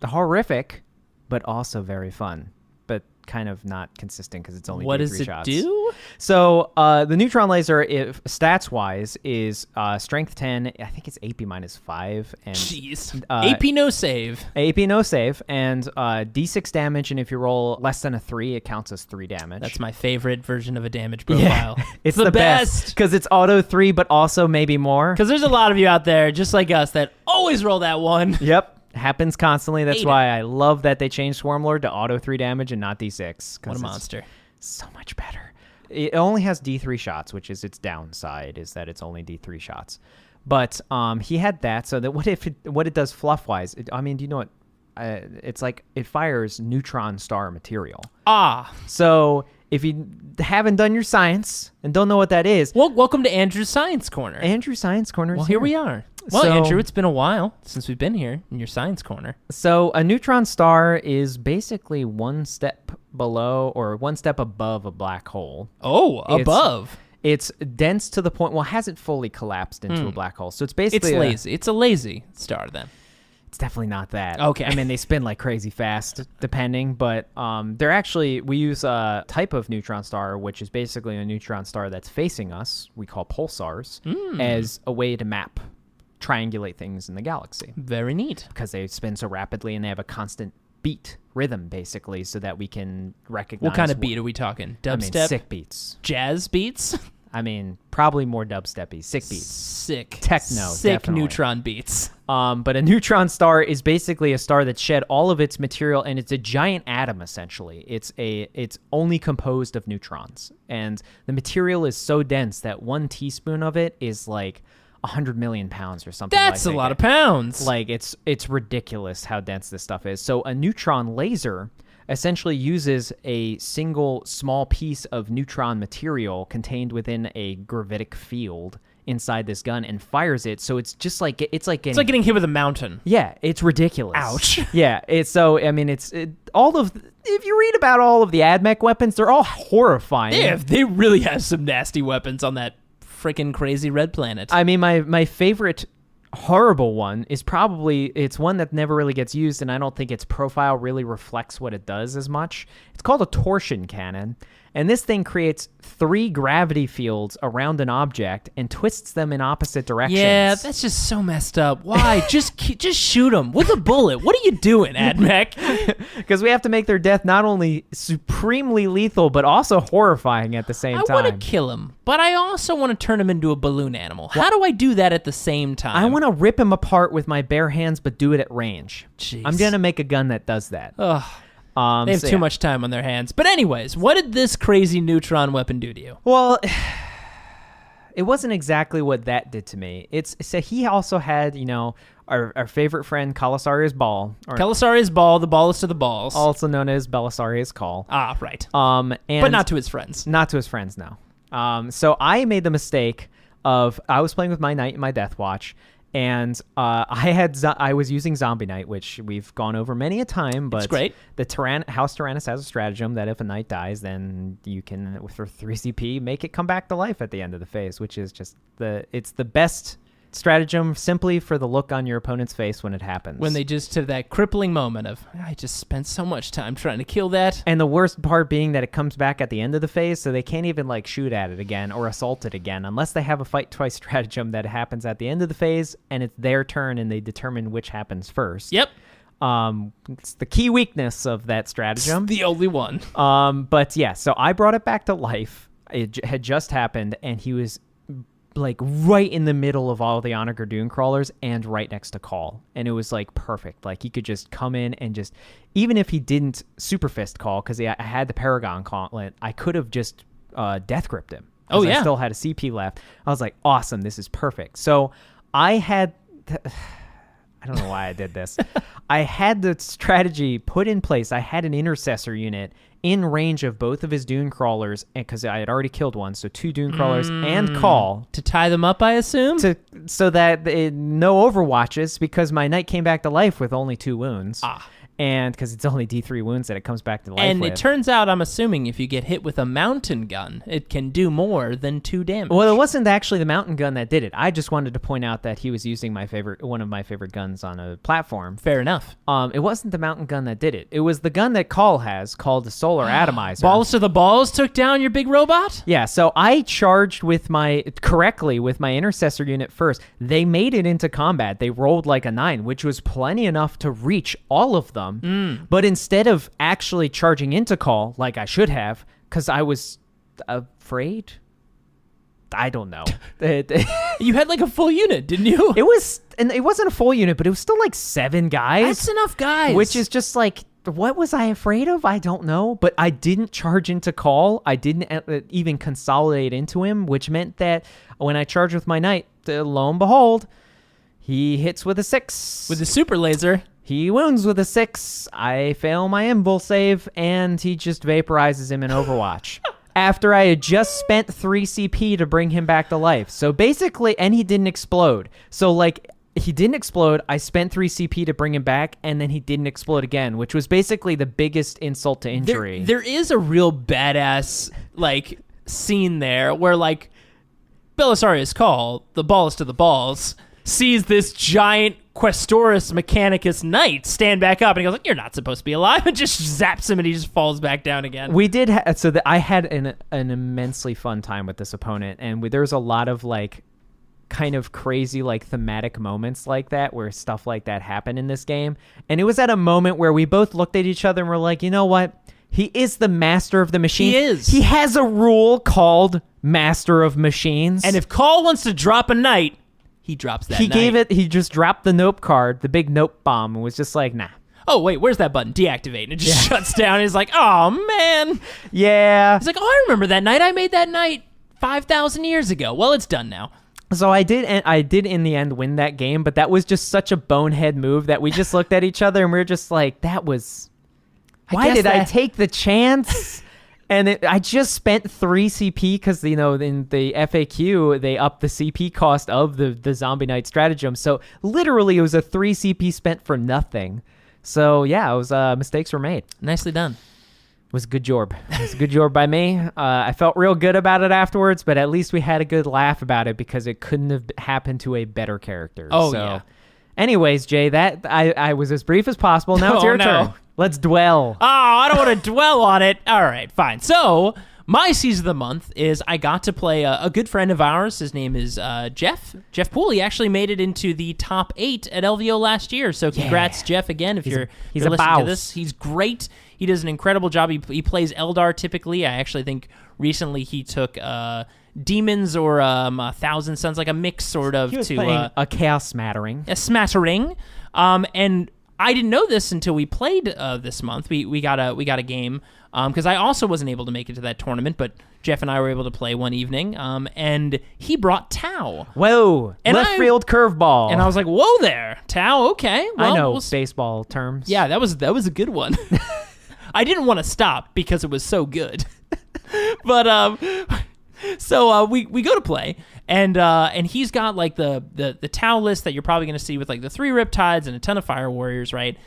horrific, but also very fun. But kind of not consistent because it's only What do does 3 it shots. do? So the neutron laser, if stats wise, is strength 10. I think it's AP -5 and Jeez. AP no save. AP no save and D6 damage. And if you roll less than a 3, it counts as 3 damage. That's my favorite version of a damage profile. It's the best because it's auto 3, but also maybe more. Because there's a lot of you out there, just like us, that always roll that one. Yep. Happens constantly. That's Hate why I love that they changed Swarmlord to auto 3 damage and not D6. What a monster. So much better. It only has D3 shots, which is its downside, is that it's only D3 shots. But he had that, so that what it does fluff-wise, do you know what? It's like it fires neutron star material. Ah. So if you haven't done your science and don't know what that is, Well, welcome to Andrew's Science Corner. Andrew Science Corner is Well, here we are. Well, So- Andrew, it's been a while since we've been here in your Science Corner. So a neutron star is basically one step below or one step above a black hole. Oh, above. It's dense to the point, well, it hasn't fully collapsed into a black hole. So it's It's basically lazy. It's a lazy star, then. It's definitely not that. Okay. I mean, they spin like crazy fast, depending, but we use a type of neutron star, which is basically a neutron star that's facing us, we call pulsars, as a way to triangulate things in the galaxy. Very neat. Because they spin so rapidly and they have a constant rhythm, basically, so that we can recognize. What kind of beat are we talking? Dubstep? sick beats. Jazz beats? I mean, probably more dubsteppy, sick beats. Sick. Techno, Sick definitely. neutron beats. But a neutron star is basically a star that shed all of its material, and it's a giant atom, essentially. It's only composed of neutrons. And the material is so dense that 1 teaspoon of it is like 100 million pounds or something like that. That's a lot of pounds. Like, it's ridiculous how dense this stuff is. So a neutron laser essentially uses a single small piece of neutron material contained within a gravitic field inside this gun and fires it. So it's just like it's like getting hit with a mountain. Yeah, it's ridiculous. Ouch. Yeah, if you read about all of the AdMech weapons, they're all horrifying. They really have some nasty weapons on that freaking crazy red planet. I mean, my favorite horrible one is probably, it's one that never really gets used, and I don't think its profile really reflects what it does as much. It's called a torsion cannon, and this thing creates 3 gravity fields around an object and twists them in opposite directions. Yeah, that's just so messed up. Why? just shoot them with a bullet. What are you doing, AdMech? Because we have to make their death not only supremely lethal, but also horrifying at the same time. I want to kill him, but I also want to turn him into a balloon animal. How do I do that at the same time? I want to rip him apart with my bare hands, but do it at range. Jeez. I'm going to make a gun that does that. Ugh. They have too much time on their hands. But anyways, what did this crazy neutron weapon do to you? Well, it wasn't exactly what that did to me. So he also had, our favorite friend, Kalasaria's Ball. Kalasaria's Ball, the ballest of the balls. Also known as Belisaria's Call. Ah, right. But not to his friends. Not to his friends, no. So I made the mistake of, I was playing with my knight in my Death Watch, and I was using Zombie Knight, which we've gone over many a time, but it's great. The House Tyrannus has a stratagem that if a knight dies, then you can, for 3 CP, make it come back to life at the end of the phase, which is just it's the best stratagem simply for the look on your opponent's face when it happens. When they just have that crippling moment of, I just spent so much time trying to kill that. And the worst part being that it comes back at the end of the phase, so they can't even shoot at it again or assault it again unless they have a fight twice stratagem that happens at the end of the phase and it's their turn and they determine which happens first. Yep. It's the key weakness of that stratagem. It's the only one. But yeah, so I brought it back to life. It had just happened, and he was right in the middle of all the Honor Gardoon crawlers and right next to Call. And it was perfect. He could just come in and just, even if he didn't Super Fist Call, because I had the Paragon Gauntlet, I could have just Death Gripped him. Oh, yeah. I still had a CP left. I was like, awesome, this is perfect. So I had... I don't know why I did this. I had the strategy put in place. I had an Intercessor unit in range of both of his Dune Crawlers, because I had already killed one, so 2 Dune Crawlers and Call. To tie them up, I assume? So that no Overwatches, because my knight came back to life with only 2 wounds. And because it's only D3 wounds that it comes back to life and with. It turns out, I'm assuming, if you get hit with a mountain gun, it can do more than 2 damage. Well, it wasn't actually the mountain gun that did it. I just wanted to point out that he was using one of my favorite guns on a platform. Fair enough. It wasn't the mountain gun that did it. It was the gun that Call has, called the Solar Atomizer. Balls to the balls took down your big robot? Yeah, so I charged correctly with my Intercessor unit first. They made it into combat. They rolled like a 9, which was plenty enough to reach all of them. But instead of actually charging into Call like I should have, because I was afraid, I don't know. You had a full unit, didn't you? It wasn't a full unit, but it was still 7 guys. That's enough guys. Which is just what was I afraid of? I don't know. But I didn't charge into Call. I didn't even consolidate into him, which meant that when I charged with my knight, lo and behold, he hits with a 6. With the super laser. He wounds with a 6. I fail my invul save, and he just vaporizes him in Overwatch. After I had just spent 3 CP to bring him back to life. So basically, and he didn't explode. So he didn't explode, I spent 3 CP to bring him back, and then he didn't explode again, which was basically the biggest insult to injury. There is a real badass, scene there where, Belisarius Call, the ballest of the balls, sees this giant Questoris Mechanicus knight stand back up, and he goes you're not supposed to be alive, and just zaps him, and he just falls back down again. We did I had an immensely fun time with this opponent, and there's a lot of kind of crazy thematic moments like that where stuff like that happened in this game, and it was at a moment where we both looked at each other and were like, you know what, He is the master of the machine. He is. He has a rule called Master of Machines. And if Call wants to drop a knight, he drops that knight. He just dropped the nope card, the big nope bomb, and was just like, nah. Oh, wait, where's that button? Deactivate. And it just shuts down. He's like, oh, man. Yeah. He's like, oh, I remember that knight. I made that knight 5,000 years ago. Well, it's done now. So I did in the end win that game, but that was just such a bonehead move that we just looked at each other and we were just like, that was... Why did I take the chance? And I just spent 3 CP because, in the FAQ, they upped the CP cost of the Zombie Knight stratagem. So literally it was a 3 CP spent for nothing. So yeah, it was mistakes were made. Nicely done. It was a good job. It was a good job by me. I felt real good about it afterwards, but at least we had a good laugh about it because it couldn't have happened to a better character. Oh, yeah. Anyways, Jay, that I was as brief as possible. Now it's your turn. Let's dwell. Oh, I don't want to dwell on it. All right, fine. So my season of the month is I got to play a good friend of ours. His name is Jeff Poole. He actually made it into the top 8 at LVO last year. So congrats, Jeff, again. If you're listening to this, he's great. He does an incredible job. He plays Eldar typically. I actually think recently he took Demons or 1,000 Suns, like a mix sort of. He was to playing a Chaos Smattering. A Smattering. And I didn't know this until we played this month. We got a game because I also wasn't able to make it to that tournament, but Jeff and I were able to play one evening. And he brought Tau. Whoa! And left field curveball. And I was like, "Whoa there, Tau. Okay, well, I know baseball terms. Yeah, that was a good one. I didn't want to stop because it was so good, but so we go to play. And he's got like the Tau list that you're probably going to see with like the 3 Riptides and a ton of Fire Warriors, right?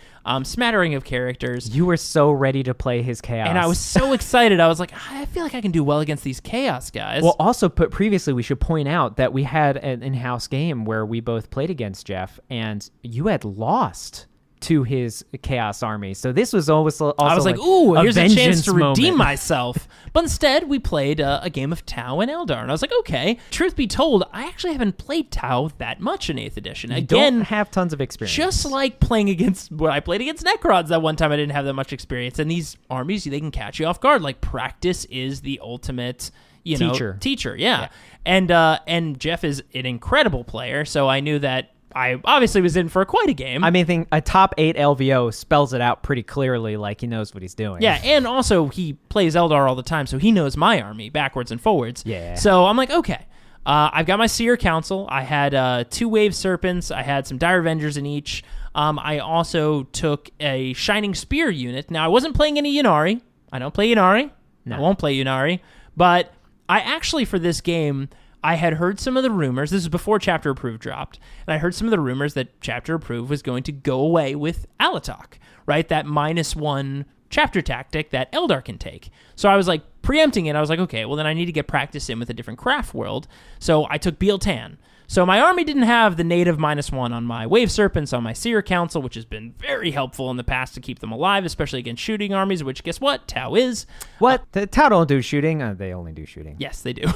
Smattering of characters. You were so ready to play his Chaos. And I was so excited. I was like, I feel like I can do well against these Chaos guys. Well, also previously, we should point out that we had an in-house game where we both played against Jeff, and you had lost to his Chaos army. So this was also I was like, ooh, here's a chance to redeem moment. myself. But instead, we played a game of Tau and Eldar. And I was like, okay. Truth be told, I actually haven't played Tau that much in 8th edition. You Again, don't have tons of experience. Just like playing against when I played against Necrons that one time, I didn't have that much experience. And these armies, they can catch you off guard. Like, practice is the ultimate... teacher, yeah. And Jeff is an incredible player, so I knew that I obviously was in for quite a game. I mean, a top 8 LVO spells it out pretty clearly, like he knows what he's doing. Yeah, and also he plays Eldar all the time, so he knows my army backwards and forwards. Yeah. So I'm like, okay. I've got my Seer Council. I had 2 Wave Serpents. I had some Dire Avengers in each. I also took a Shining Spear unit. Now, I wasn't playing any Yunari. I don't play Yunari. No. I won't play Yunari. But I actually, for this game... I had heard some of the rumors. This is before Chapter Approved dropped, and I heard some of the rumors that Chapter Approved was going to go away with Alatok, right? That -1 chapter tactic that Eldar can take. So I was like preempting it. I was like, okay, well then I need to get practice in with a different craft world. So I took Biel-Tan. So my army didn't have the native -1 on my Wave Serpents, on my Seer Council, which has been very helpful in the past to keep them alive, especially against shooting armies, which guess what? Tau is. What? The Tau don't do shooting? They only do shooting. Yes, they do.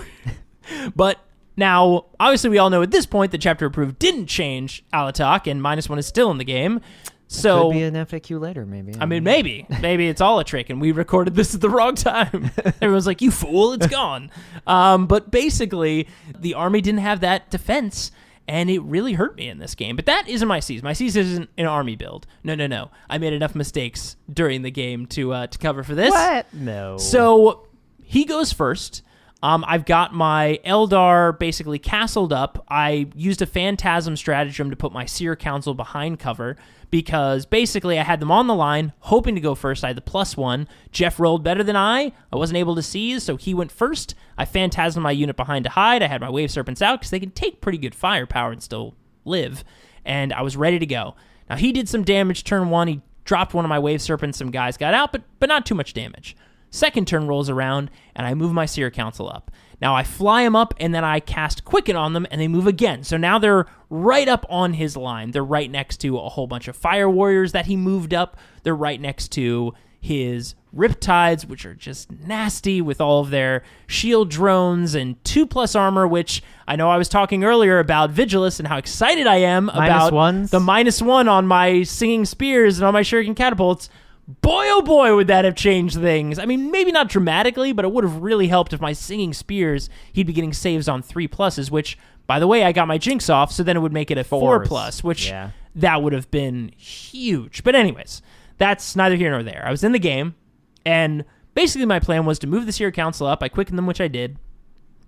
But now, obviously, we all know at this point that Chapter Approved didn't change Alatok, and -1 is still in the game. So could be an FAQ later, maybe. I mean, maybe it's all a trick, and we recorded this at the wrong time. Everyone's like, "You fool, it's gone." But basically, the army didn't have that defense, and it really hurt me in this game. But that isn't my season. My season isn't an army build. No. I made enough mistakes during the game to cover for this. What? No. So he goes first. I've got my Eldar basically castled up. I used a Phantasm stratagem to put my Seer Council behind cover because basically I had them on the line, hoping to go first. I had the +1. Jeff rolled better than I wasn't able to seize, so he went first. I Phantasmed my unit behind to hide. I had my Wave Serpents out because they can take pretty good firepower and still live, and I was ready to go. Now, he did some damage turn 1. He dropped one of my Wave Serpents. Some guys got out, but not too much damage. Second turn rolls around, and I move my Seer Council up. Now, I fly them up, and then I cast Quicken on them, and they move again. So now they're right up on his line. They're right next to a whole bunch of Fire Warriors that he moved up. They're right next to his Riptides, which are just nasty with all of their shield drones and 2+ armor, which I know I was talking earlier about Vigilus and how excited I am about -1s? the -1 on my Singing Spears and on my Shuriken Catapults. boy, oh boy, would that have changed things. I mean, maybe not dramatically, but it would have really helped if my Singing Spears, he'd be getting saves on 3+, which, by the way, I got my Jinx off, so then it would make it a 4+, which that would have been huge. But anyways, that's neither here nor there. I was in the game, and basically my plan was to move the Seer Council up. I quickened them, which I did.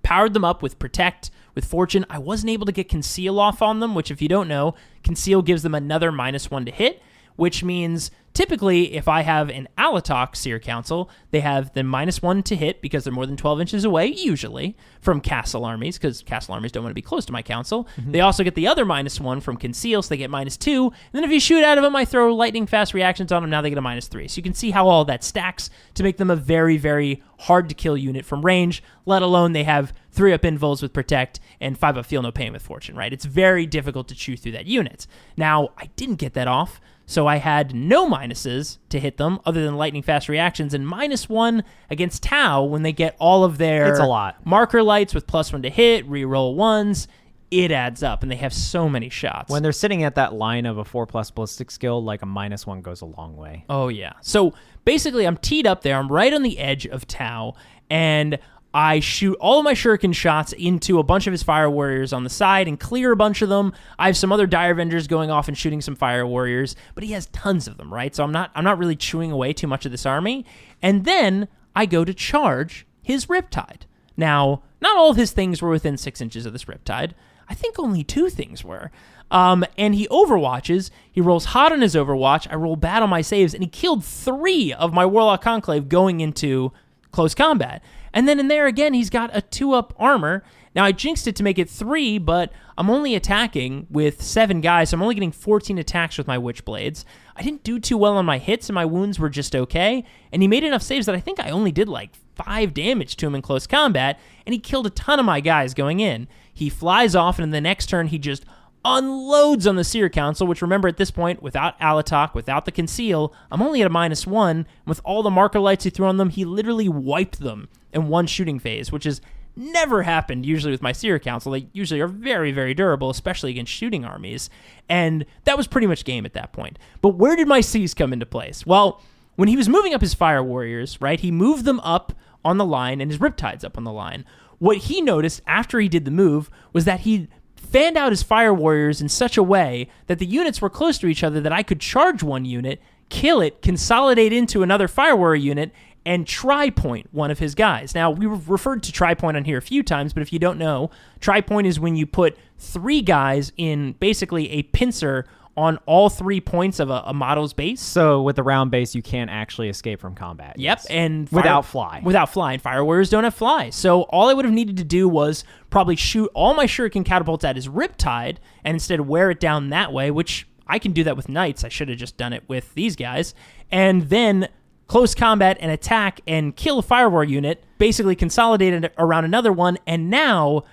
Powered them up with Protect, with Fortune. I wasn't able to get Conceal off on them, which if you don't know, Conceal gives them another -1 to hit, which means typically if I have an Alatok Seer Council, they have the -1 to hit because they're more than 12 inches away, usually, from Castle Armies, because Castle Armies don't want to be close to my Council. They also get the other -1 from Conceal, so they get -2. And then if you shoot out of them, I throw lightning fast reactions on them, now they get a -3. So you can see how all that stacks to make them a very, very hard to kill unit from range, let alone they have 3-up invuls with Protect and 5-up Feel No Pain with Fortune, right? It's very difficult to chew through that unit. Now, I didn't get that off, so I had no minuses to hit them other than lightning fast reactions, and -1 against Tau when they get all of their It's a lot. marker lights with +1 to hit, reroll 1s. It adds up, and they have so many shots. When they're sitting at that line of a 4+ ballistic skill, like a -1 goes a long way. Oh, yeah. So basically, I'm teed up there. I'm right on the edge of Tau, and I shoot all of my Shuriken shots into a bunch of his Fire Warriors on the side and clear a bunch of them. I have some other Dire Avengers going off and shooting some Fire Warriors, but he has tons of them, right? So I'm not really chewing away too much of this army. And then I go to charge his Riptide. Now, not all of his things were within 6 inches of this Riptide. I think only 2 things were. And he overwatches. He rolls hot on his overwatch. I roll bad on my saves, and he killed 3 of my Warlock Conclave going into close combat. And then in there again, he's got a 2-up armor. Now, I jinxed it to make it 3, but I'm only attacking with 7 guys, so I'm only getting 14 attacks with my Witchblades. I didn't do too well on my hits, and my wounds were just okay. And he made enough saves that I think I only did like 5 damage to him in close combat, and he killed a ton of my guys going in. He flies off, and in the next turn, he just unloads on the Seer Council, which, remember, at this point, without Alatok, without the Conceal, I'm only at a -1, and with all the marker lights he threw on them, he literally wiped them in one shooting phase, which has never happened usually with my Seer Council. They usually are very, very durable, especially against shooting armies, and that was pretty much game at that point. But where did my C's come into place? Well, when he was moving up his Fire Warriors, right, he moved them up on the line, and his Riptide's up on the line. What he noticed after he did the move was that he fanned out his Fire Warriors in such a way that the units were close to each other that I could charge one unit, kill it, consolidate into another Fire Warrior unit, and tri-point one of his guys. Now, we referred to tri-point on here a few times, but if you don't know, tri-point is when you put 3 guys in basically a pincer on all 3 points of a model's base. So with the round base, you can't actually escape from combat. Yep, yes. and without fly. Without fly, and Fire Warriors don't have fly. So all I would have needed to do was probably shoot all my Shuriken catapults at his Riptide, and instead wear it down that way, which I can do that with Knights. I should have just done it with these guys. And then close combat and attack and kill a Fire Warrior unit, basically consolidated around another one, and now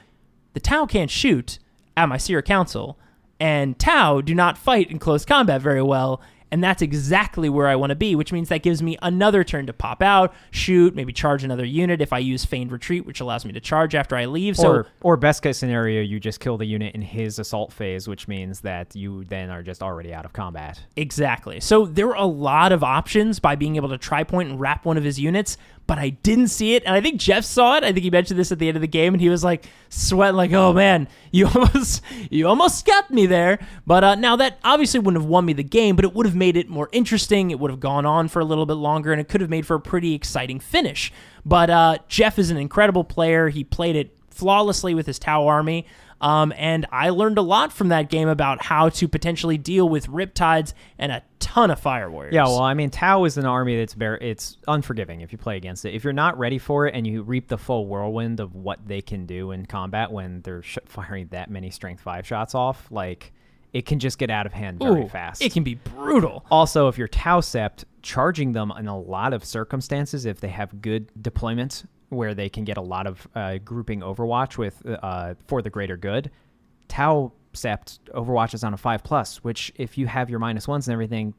the Tau can't shoot at my Seer Council, and Tau do not fight in close combat very well, and that's exactly where I want to be, which means that gives me another turn to pop out, shoot, maybe charge another unit if I use Feigned Retreat, which allows me to charge after I leave. Or best case scenario, you just kill the unit in his assault phase, which means that you then are just already out of combat. Exactly. So there were a lot of options by being able to tri-point and wrap one of his units, but I didn't see it, and I think Jeff saw it. I think he mentioned this at the end of the game, and he was like sweating like, oh man, you almost got me there. But now that obviously wouldn't have won me the game, but it would have made it more interesting. It would have gone on for a little bit longer, and it could have made for a pretty exciting finish. But Jeff is an incredible player. He played it flawlessly with his Tau army. And I learned a lot from that game about how to potentially deal with Riptides and a ton of Fire Warriors. Yeah, well, I mean, Tau is an army it's unforgiving if you play against it. If you're not ready for it and you reap the full whirlwind of what they can do in combat when they're firing that many Strength 5 shots off, like, it can just get out of hand very fast. It can be brutal. Also, if you're Tau Sept, charging them in a lot of circumstances, if they have good deployment where they can get a lot of grouping overwatch with for the greater good, Tau sapped Overwatches on a 5+, which if you have your -1s and everything,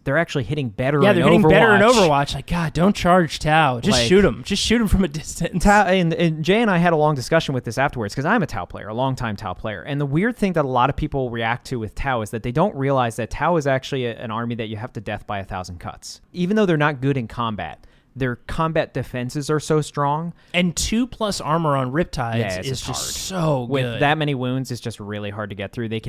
they're actually hitting better. Yeah, in they're hitting Overwatch. better in Overwatch. Like, God, don't charge Tau. Just Like- shoot him. Just shoot him from a distance. Tau, and Jay and I had a long discussion with this afterwards because I'm a Tau player, a long-time Tau player. And the weird thing that a lot of people react to with Tau is that they don't realize that Tau is actually an army that you have to death by 1,000 cuts. Even though they're not good in combat, their combat defenses are so strong. And 2+ armor on Riptides Yeah, is it's just hard. so good. With that many wounds, it's just really hard to get through. They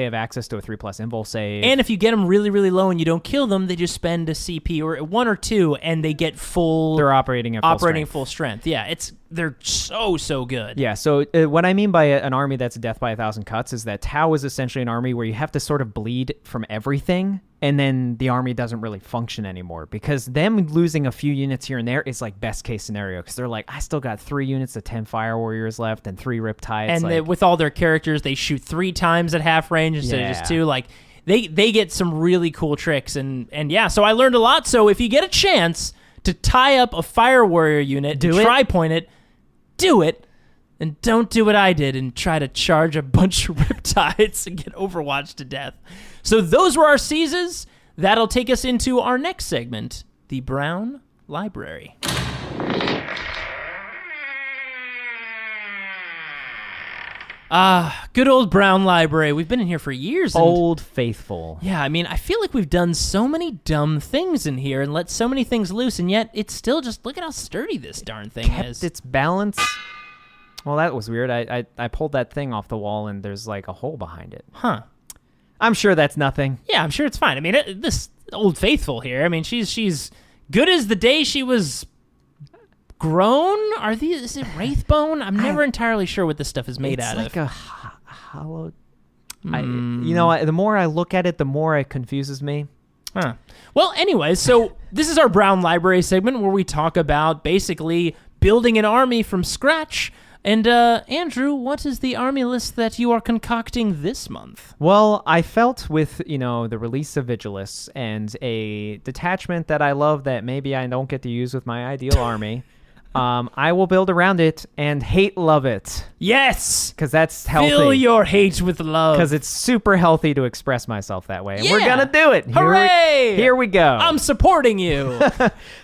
have access to a 3+ invul save. And if you get them really, really low and you don't kill them, they just spend a CP or 1 or 2, and they get full. They're operating at full strength. Yeah, they're so good. Yeah. So what I mean by an army that's a death by 1,000 cuts is that Tau is essentially an army where you have to sort of bleed from everything, and then the army doesn't really function anymore because them losing a few units here and there is like best case scenario because they're like, I still got 3 units of 10 Fire Warriors left and 3 Riptides. And with all their characters, they shoot 3 times at half range instead of just 2. Like they get some really cool tricks, and yeah. So I learned a lot. So if you get a chance to tie up a Fire Warrior unit, tri-point it, do it. And don't do what I did and try to charge a bunch of Riptides and get Overwatched to death. So those were our seizes. That'll take us into our next segment, the Brown Library. Good old Brown Library. We've been in here for years. Old faithful. Yeah, I mean, I feel like we've done so many dumb things in here and let so many things loose, and yet it's still just, look at how sturdy this darn thing is. Its balance. Well, that was weird. I pulled that thing off the wall, and there's like a hole behind it. Huh. I'm sure that's nothing. Yeah, I'm sure it's fine. I mean, this Old Faithful here, I mean, she's good as the day she was grown. Is it Wraithbone? I'm never entirely sure what this stuff is made out of. It's like a hollow. The more I look at it, the more it confuses me. Huh. Well, anyway, so this is our Brown Library segment where we talk about basically building an army from scratch. And, Andrew, what is the army list that you are concocting this month? Well, I felt with, the release of Vigilus and a detachment that I love that maybe I don't get to use with my ideal army, I will build around it and love it. Yes! Because that's healthy. Fill your hate with love. Because it's super healthy to express myself that way. And Yeah! we're going to do it. Hooray! Here we go. I'm supporting you.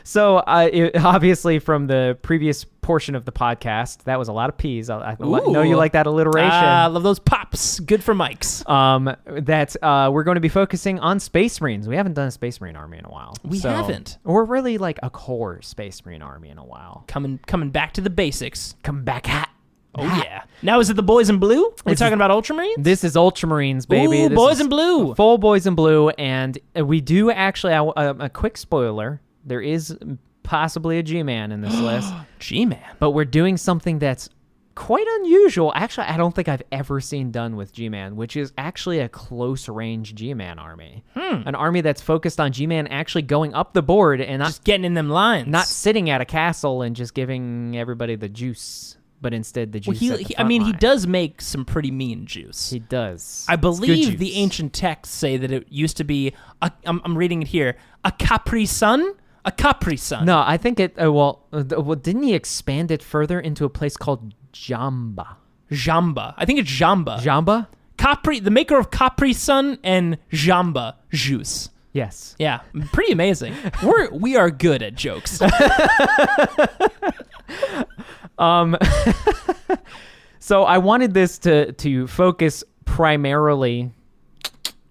So, obviously, from the previous portion of the podcast, that was a lot of P's. I know you like that alliteration. I love those pops. Good for mics. We're going to be focusing on Space Marines. We haven't done a Space Marine army in a while. We haven't. Or really like a core Space Marine army in a while. Coming back to the basics. Come back hat. Oh, yeah. Now, is it the boys in blue? We're talking about Ultramarines? This is Ultramarines, baby. Ooh, This boys is in blue. Full boys in blue. And we do actually, a quick spoiler, there is possibly a G-Man in this list. G-Man. But we're doing something that's quite unusual. Actually, I don't think I've ever seen done with G-Man, which is actually a close-range G-Man army. An army that's focused on G-Man actually going up the board and not just getting in them lines. Not sitting at a castle and just giving everybody the juice, but instead the juice at the front he line. does make some pretty mean juice. He does. I It's good believe juice. the ancient texts say that it used to be, I'm reading it here, a Capri Sun? A Capri Sun. No, I think it, didn't he expand it further into a place called Jamba? Jamba. I think it's Jamba. Jamba? Capri, the maker of Capri Sun and Jamba juice. Yes. Yeah, pretty amazing. We are good at jokes. So I wanted this to focus primarily.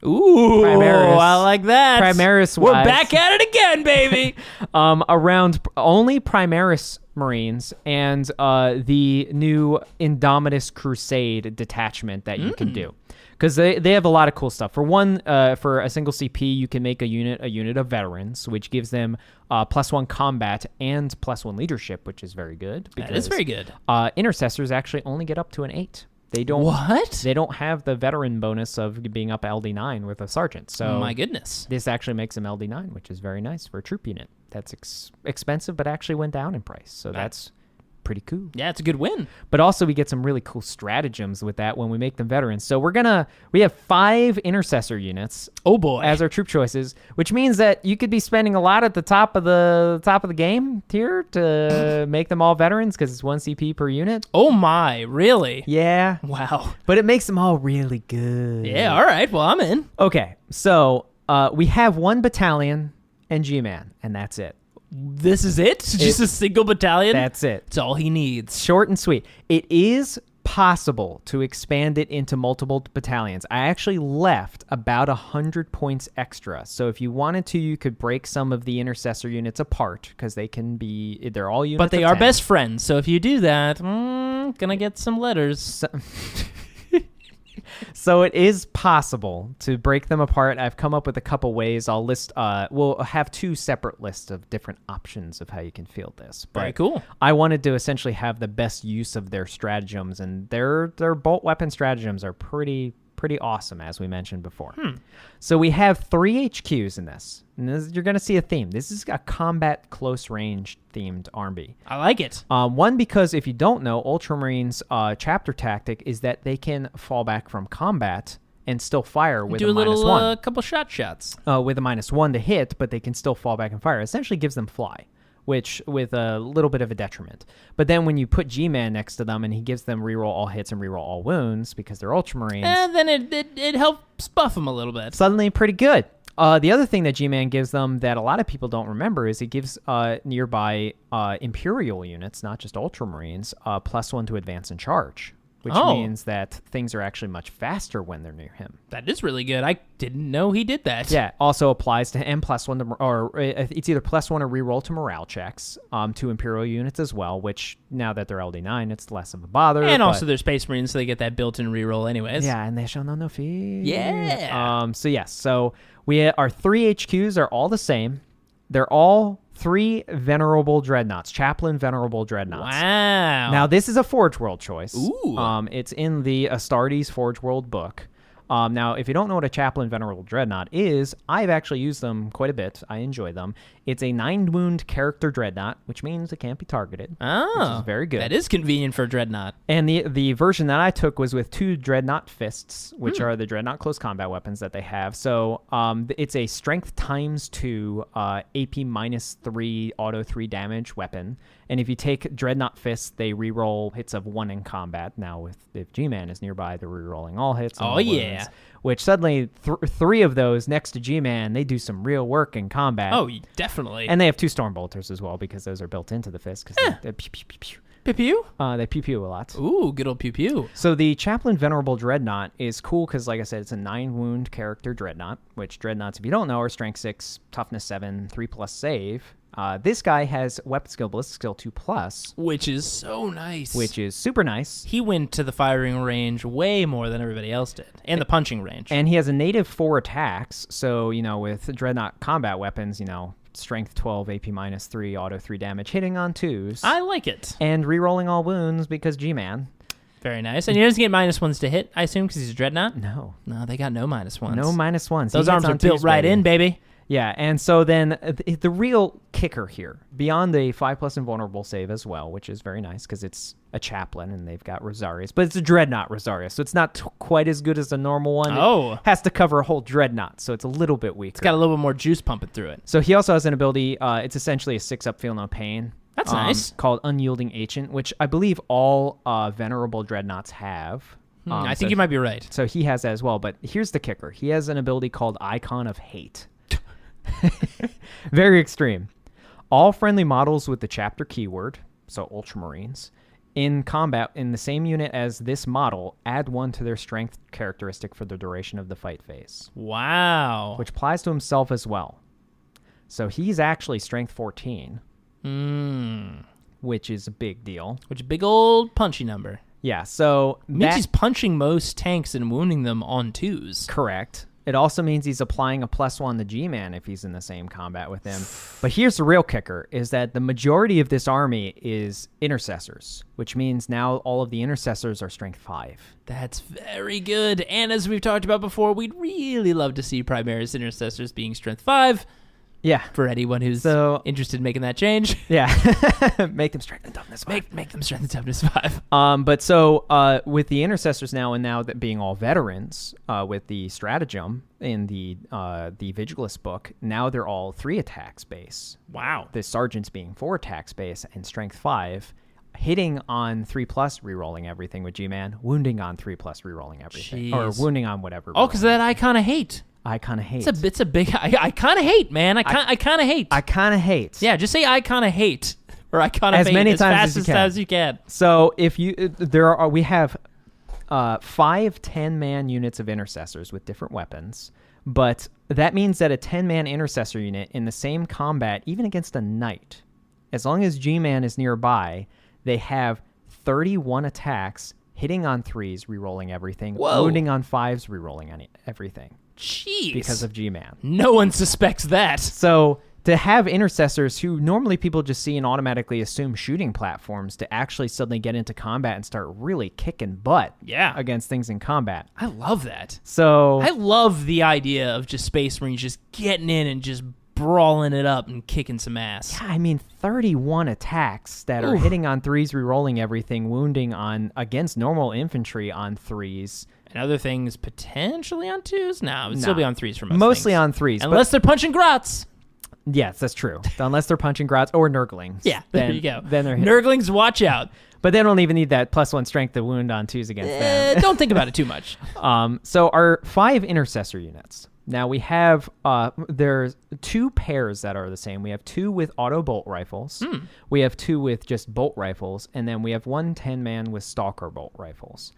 Ooh, Primaris. I like that. Primaris We're wise. back at it again, baby. Around only Primaris Marines and the new Indomitus Crusade detachment that you can do. Because they have a lot of cool stuff. For one, for a single CP, you can make a unit of veterans, which gives them +1 combat and +1 leadership, which is very good. That is very good. Intercessors actually only get up to an 8. They don't. What? They don't have the veteran bonus of being up LD9 with a sergeant. So my goodness. This actually makes them LD9, which is very nice for a troop unit. That's expensive, but actually went down in price. So that's pretty cool. Yeah, it's a good win. But also we get some really cool stratagems with that when we make them veterans. So we have 5 intercessor units. Oh boy. As our troop choices, which means that you could be spending a lot at the top of the game tier to make them all veterans because it's 1 CP per unit. Oh my, really? Yeah. Wow. But it makes them all really good. Yeah, all right. Well, I'm in. Okay, so we have 1 battalion and G-Man, and that's it. This is it? Just a single battalion? That's it. It's all he needs. Short and sweet. It is possible to expand it into multiple battalions. I actually left about 100 points extra. So if you wanted to, you could break some of the intercessor units apart because they're all units. But they of are 10. best friends. So if you do that, gonna get some letters. So it is possible to break them apart. I've come up with a couple ways. I'll list. We'll have 2 separate lists of different options of how you can field this. But Very cool. I wanted to essentially have the best use of their stratagems, and their bolt weapon stratagems are pretty awesome, as we mentioned before. So we have 3 HQs in this. And you're going to see a theme. This is a combat close range themed army. I like it. One, because if you don't know, Ultramarines' chapter tactic is that they can fall back from combat and still fire with Do a a little -1. couple shots. With a -1 to hit, but they can still fall back and fire. Essentially gives them fly, which with a little bit of a detriment. But then when you put G-Man next to them and he gives them reroll all hits and reroll all wounds because they're Ultramarines, And then it helps buff them a little bit. suddenly pretty good. The other thing that G-Man gives them that a lot of people don't remember is he gives nearby Imperial units, not just Ultramarines, +1 to advance and charge, which means that things are actually much faster when they're near him. That is really good. I didn't know he did that. Yeah, also applies to him +1 to, or it's either +1 or reroll to morale checks to Imperial units as well, which now that they're LD9, it's less of a bother. And also they're Space Marines, so they get that built-in reroll anyways. Yeah, and they shall know no fear. Yeah. So yes, so our 3 HQs are all the same. They're all 3 Venerable Dreadnoughts, Chaplain Venerable Dreadnoughts. Wow. Now, this is a Forge World choice. Ooh. It's in the Astartes Forge World book. Now, if you don't know what a Chaplain Venerable Dreadnought is, I've actually used them quite a bit. I enjoy them. It's a 9-wound character Dreadnought, which means it can't be targeted. Oh. Which is very good. That is convenient for a Dreadnought. And the version that I took was with 2 Dreadnought Fists, which are the Dreadnought close combat weapons that they have. So it's a strength ×2 AP -3 auto 3 damage weapon. And if you take Dreadnought Fists, they reroll hits of 1 in combat. Now, if G-Man is nearby, they're rerolling all hits. And all wounds, which suddenly 3 of those next to G-Man, they do some real work in combat. Oh, definitely. And they have 2 Stormbolters as well because those are built into the fist because they pew pew pew pew. Pew-pew? They pew-pew a lot. Ooh, good old pew-pew. So the Chaplain Venerable Dreadnought is cool because, like I said, it's a 9-wound character Dreadnought, which Dreadnoughts, if you don't know, are Strength 6, Toughness 7, 3+ save. This guy has Weapon Skill, Ballistic Skill 2+. Which is so nice. Which is super nice. He went to the firing range way more than everybody else did. And the punching range. And he has a native 4 attacks. So, with Dreadnought combat weapons, Strength 12, AP -3, auto 3 damage, hitting on 2s. I like it. And rerolling all wounds because G-Man. Very nice. And he doesn't get -1s to hit, I assume, because he's a Dreadnought? No. No, they got no -1s. No -1s. Those arms are built right in, baby. Yeah, and so then the real kicker here, beyond the 5+ invulnerable save as well, which is very nice because it's a Chaplain and they've got Rosarius, but it's a Dreadnought Rosarius, so it's not quite as good as a normal one. Oh. It has to cover a whole Dreadnought, so it's a little bit weaker. It's got a little bit more juice pumping through it. So he also has an ability, it's essentially a 6-up Feel No Pain. That's nice. Called Unyielding Ancient, which I believe all Venerable Dreadnoughts have. I think you might be right. So he has that as well, but here's the kicker. He has an ability called Icon of Hate. Very extreme. All friendly models with the chapter keyword, so Ultramarines, in combat in the same unit as this model, add 1 to their strength characteristic for the duration of the fight phase. Wow. Which applies to himself as well. So he's actually strength 14. Which is a big deal. Which is a big old punchy number. Yeah, so It means he's punching most tanks and wounding them on 2s. Correct. It also means he's applying a +1 to G-Man if he's in the same combat with him. But here's the real kicker, is that the majority of this army is Intercessors, which means now all of the Intercessors are strength 5. That's very good. And as we've talked about before, we'd really love to see Primaris Intercessors being strength 5. Yeah. For anyone who's interested in making that change. Yeah. Make them strength and toughness 5. Make them strength and toughness 5. But so with the Intercessors now, and now that being all veterans, with the stratagem in the Vigilus book, now they're all 3 attacks base. Wow. The sergeants being 4 attacks base and strength 5. Hitting on 3+, rerolling everything with G-Man. Wounding on 3+, rerolling everything. Jeez. Or wounding on whatever. Oh, because of that I kind of hate. I kind of hate. It's a big. I kind of hate, man. I kind of hate. I kind of hate. Yeah, just say I kind of hate, or I kind of hate as many as times fast as you can. So if you we have 5 10-man units of intercessors with different weapons, but that means that a 10-man intercessor unit in the same combat, even against a knight, as long as G-Man is nearby, they have 31 attacks, hitting on 3s, rerolling everything, wounding on 5s, rerolling everything. Jeez. Because of G-Man. No one suspects that. So to have intercessors who normally people just see and automatically assume shooting platforms to actually suddenly get into combat and start really kicking butt against things in combat. I love that. So I love the idea of just Space Marines just getting in and just brawling it up and kicking some ass. Yeah, I mean 31 attacks that are hitting on 3s, rerolling everything, wounding on against normal infantry on 3s. And other things potentially on 2s? No, it would still be on 3s for most Mostly things. on 3s. Unless they're punching grots. Yes, that's true. Unless they're punching grots or nurglings. Yeah, there you go. Then they're nurglings, watch out. But they don't even need that +1 strength to wound on 2s against them. Don't think about it too much. So our 5 intercessor units. Now we have there's 2 pairs that are the same. We have 2 with auto bolt rifles. We have 2 with just bolt rifles, and then we have 1 10-man with stalker bolt rifles.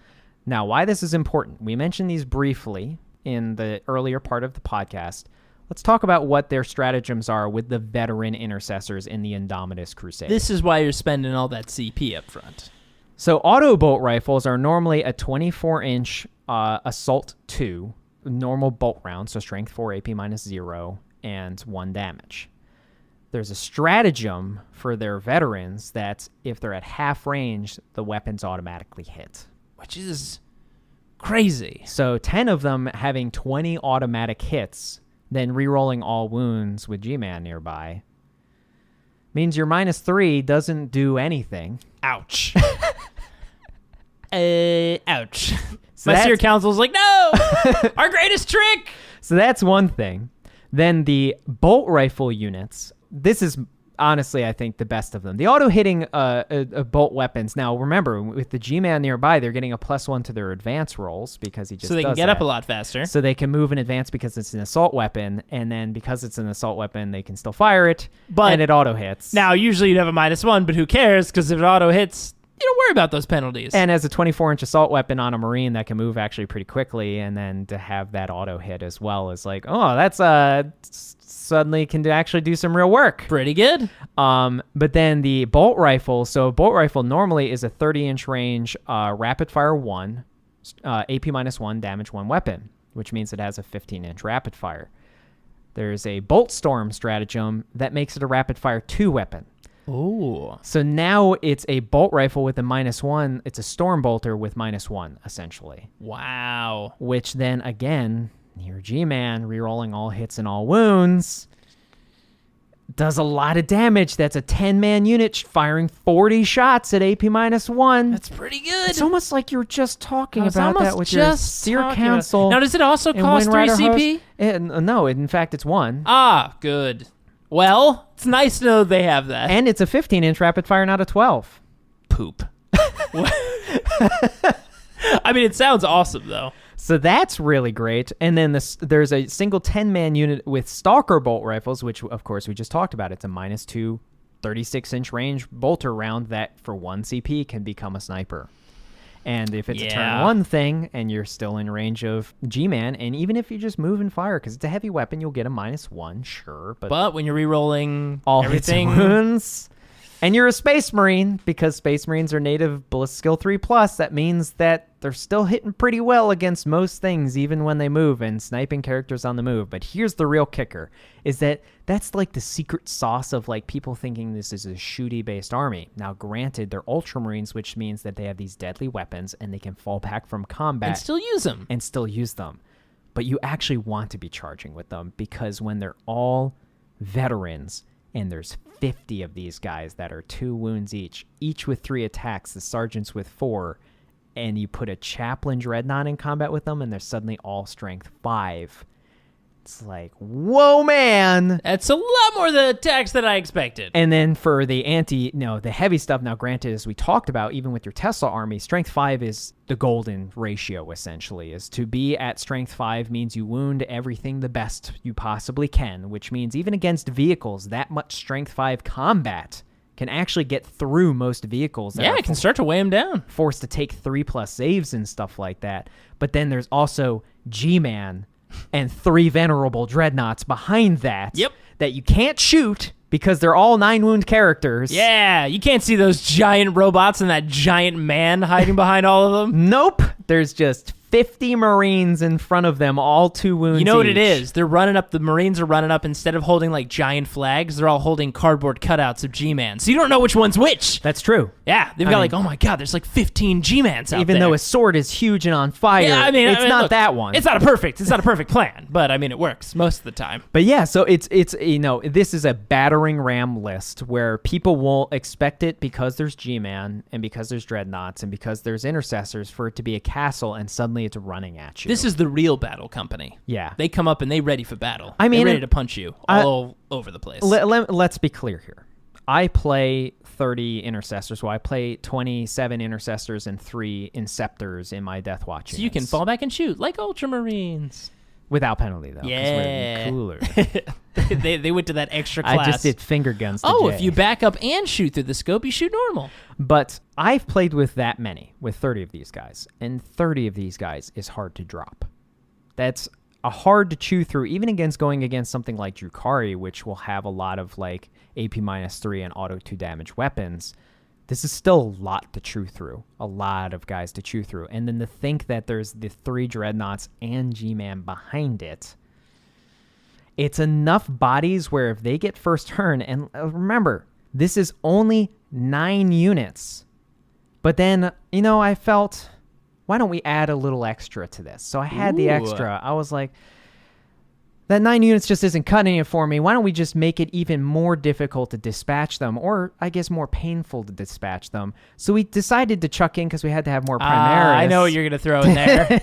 Now, why this is important? We mentioned these briefly in the earlier part of the podcast. Let's talk about what their stratagems are with the veteran intercessors in the Indomitus Crusade. This is why you're spending all that CP up front. So auto bolt rifles are normally a 24-inch assault 2 normal bolt round, so strength 4, AP -0, and 1 damage. There's a stratagem for their veterans that if they're at half range, the weapons automatically hit. Which is crazy. So 10 of them having 20 automatic hits, then rerolling all wounds with G-Man nearby, means your -3 doesn't do anything. Ouch. Ouch. So My seer counsel's like, no! Our greatest trick! So that's one thing. Then the bolt rifle units, this is honestly, I think, the best of them. The auto-hitting bolt weapons. Now, remember, with the G-Man nearby, they're getting a +1 to their advance rolls because he just So they can does get that. up a lot faster. So they can move in advance because it's an assault weapon, and then because it's an assault weapon, they can still fire it, and it auto-hits. Now, usually you'd have a -1, but who cares? Because if it auto-hits, you don't worry about those penalties. And as a 24-inch assault weapon on a Marine that can move actually pretty quickly, and then to have that auto-hit as well is like, oh, that's suddenly can actually do some real work. Pretty good. But then the bolt rifle, so a bolt rifle normally is a 30-inch range rapid fire 1, AP -1, damage 1 weapon, which means it has a 15-inch rapid fire. There's a bolt storm stratagem that makes it a rapid fire 2 weapon. Ooh. So now it's a bolt rifle with a -1. It's a storm bolter with -1, essentially. Wow. Which then, again, your G-Man, rerolling all hits and all wounds, does a lot of damage. That's a 10-man unit firing 40 shots at AP -1. That's pretty good. It's almost like you were just talking about that with your Seer Council. Now, does it also cost 3 CP? No, in fact, it's 1. Ah, good. Well, it's nice to know they have that. And it's a 15-inch rapid fire, not a 12. Poop. I mean, it sounds awesome, though. So that's really great. And then there's a single 10-man unit with Stalker bolt rifles, which, of course, we just talked about. It's a -2 36-inch range bolter round that, for 1 CP, can become a sniper. And if it's a turn 1 thing and you're still in range of G-Man, and even if you just move and fire, because it's a heavy weapon, you'll get a -1, sure. But when you're re-rolling all everything... hits and wounds... And you're a Space Marine, because Space Marines are native Ballistic Skill 3+, that means that they're still hitting pretty well against most things, even when they move, and sniping characters on the move. But here's the real kicker, is that that's like the secret sauce of like people thinking this is a shooty-based army. Now, granted, they're Ultramarines, which means that they have these deadly weapons, and they can fall back from combat. And still use them. But you actually want to be charging with them, because when they're all veterans, and there's 50 of these guys that are 2 wounds each with 3 attacks, the sergeants with 4, and you put a Chaplain Dreadnought in combat with them, and they're suddenly all strength 5. It's like, whoa, man! That's a lot more the attacks than I expected. And then for the the heavy stuff, now granted, as we talked about, even with your Tesla army, strength 5 is the golden ratio, essentially. Is to be at strength 5 means you wound everything the best you possibly can, which means even against vehicles, that much strength 5 combat can actually get through most vehicles. Yeah, it can start to weigh them down. Forced to take 3+ saves and stuff like that. But then there's also G-Man and 3 Venerable Dreadnoughts behind that. Yep. That you can't shoot because they're all 9 wound characters. Yeah, you can't see those giant robots and that giant man hiding behind all of them. Nope. There's just 50 Marines in front of them, all 2 wounds You know what each. it is? They're running up, the Marines are running up, instead of holding like giant flags, they're all holding cardboard cutouts of G-Man. So you don't know which one's which. That's true. Yeah, they've got oh my God, there's like 15 G-Mans out there. Even though his sword is huge and on fire, yeah, it's not look, that one. It's not a perfect plan, but I mean, it works most of the time. But yeah, so it's this is a battering ram list where people won't expect it because there's G-Man and because there's Dreadnoughts and because there's Intercessors for it to be a castle, and suddenly it's running at you. This is the real battle company. Yeah. They come up and they ready for battle. I mean, they're ready to punch you all over the place. Let's be clear here. I play 30 Intercessors, well, I play 27 Intercessors and 3 Inceptors in my Death Watch So you can fall back and shoot like Ultramarines. Without penalty, though. 'Cause Yeah. we're cooler. they went to that extra class. I just did finger guns to Oh, Jay. if you back up and shoot through the scope, you shoot normal. But I've played with that many, with 30 of these guys, and 30 of these guys is hard to drop. That's hard to chew through, even going against something like Drukhari, which will have a lot of like AP-3 and auto 2 damage weapons. This is still a lot to chew through, a lot of guys to chew through. And then to think that there's the 3 Dreadnoughts and G-Man behind it, it's enough bodies where if they get first turn, and remember, this is only 9 units. But then, I felt, why don't we add a little extra to this? So I had the extra. I was like, that 9 units just isn't cutting it for me. Why don't we just make it even more difficult to dispatch them, or I guess more painful to dispatch them? So we decided to chuck in, because we had to have more Primaris. I know what you're going to throw in there.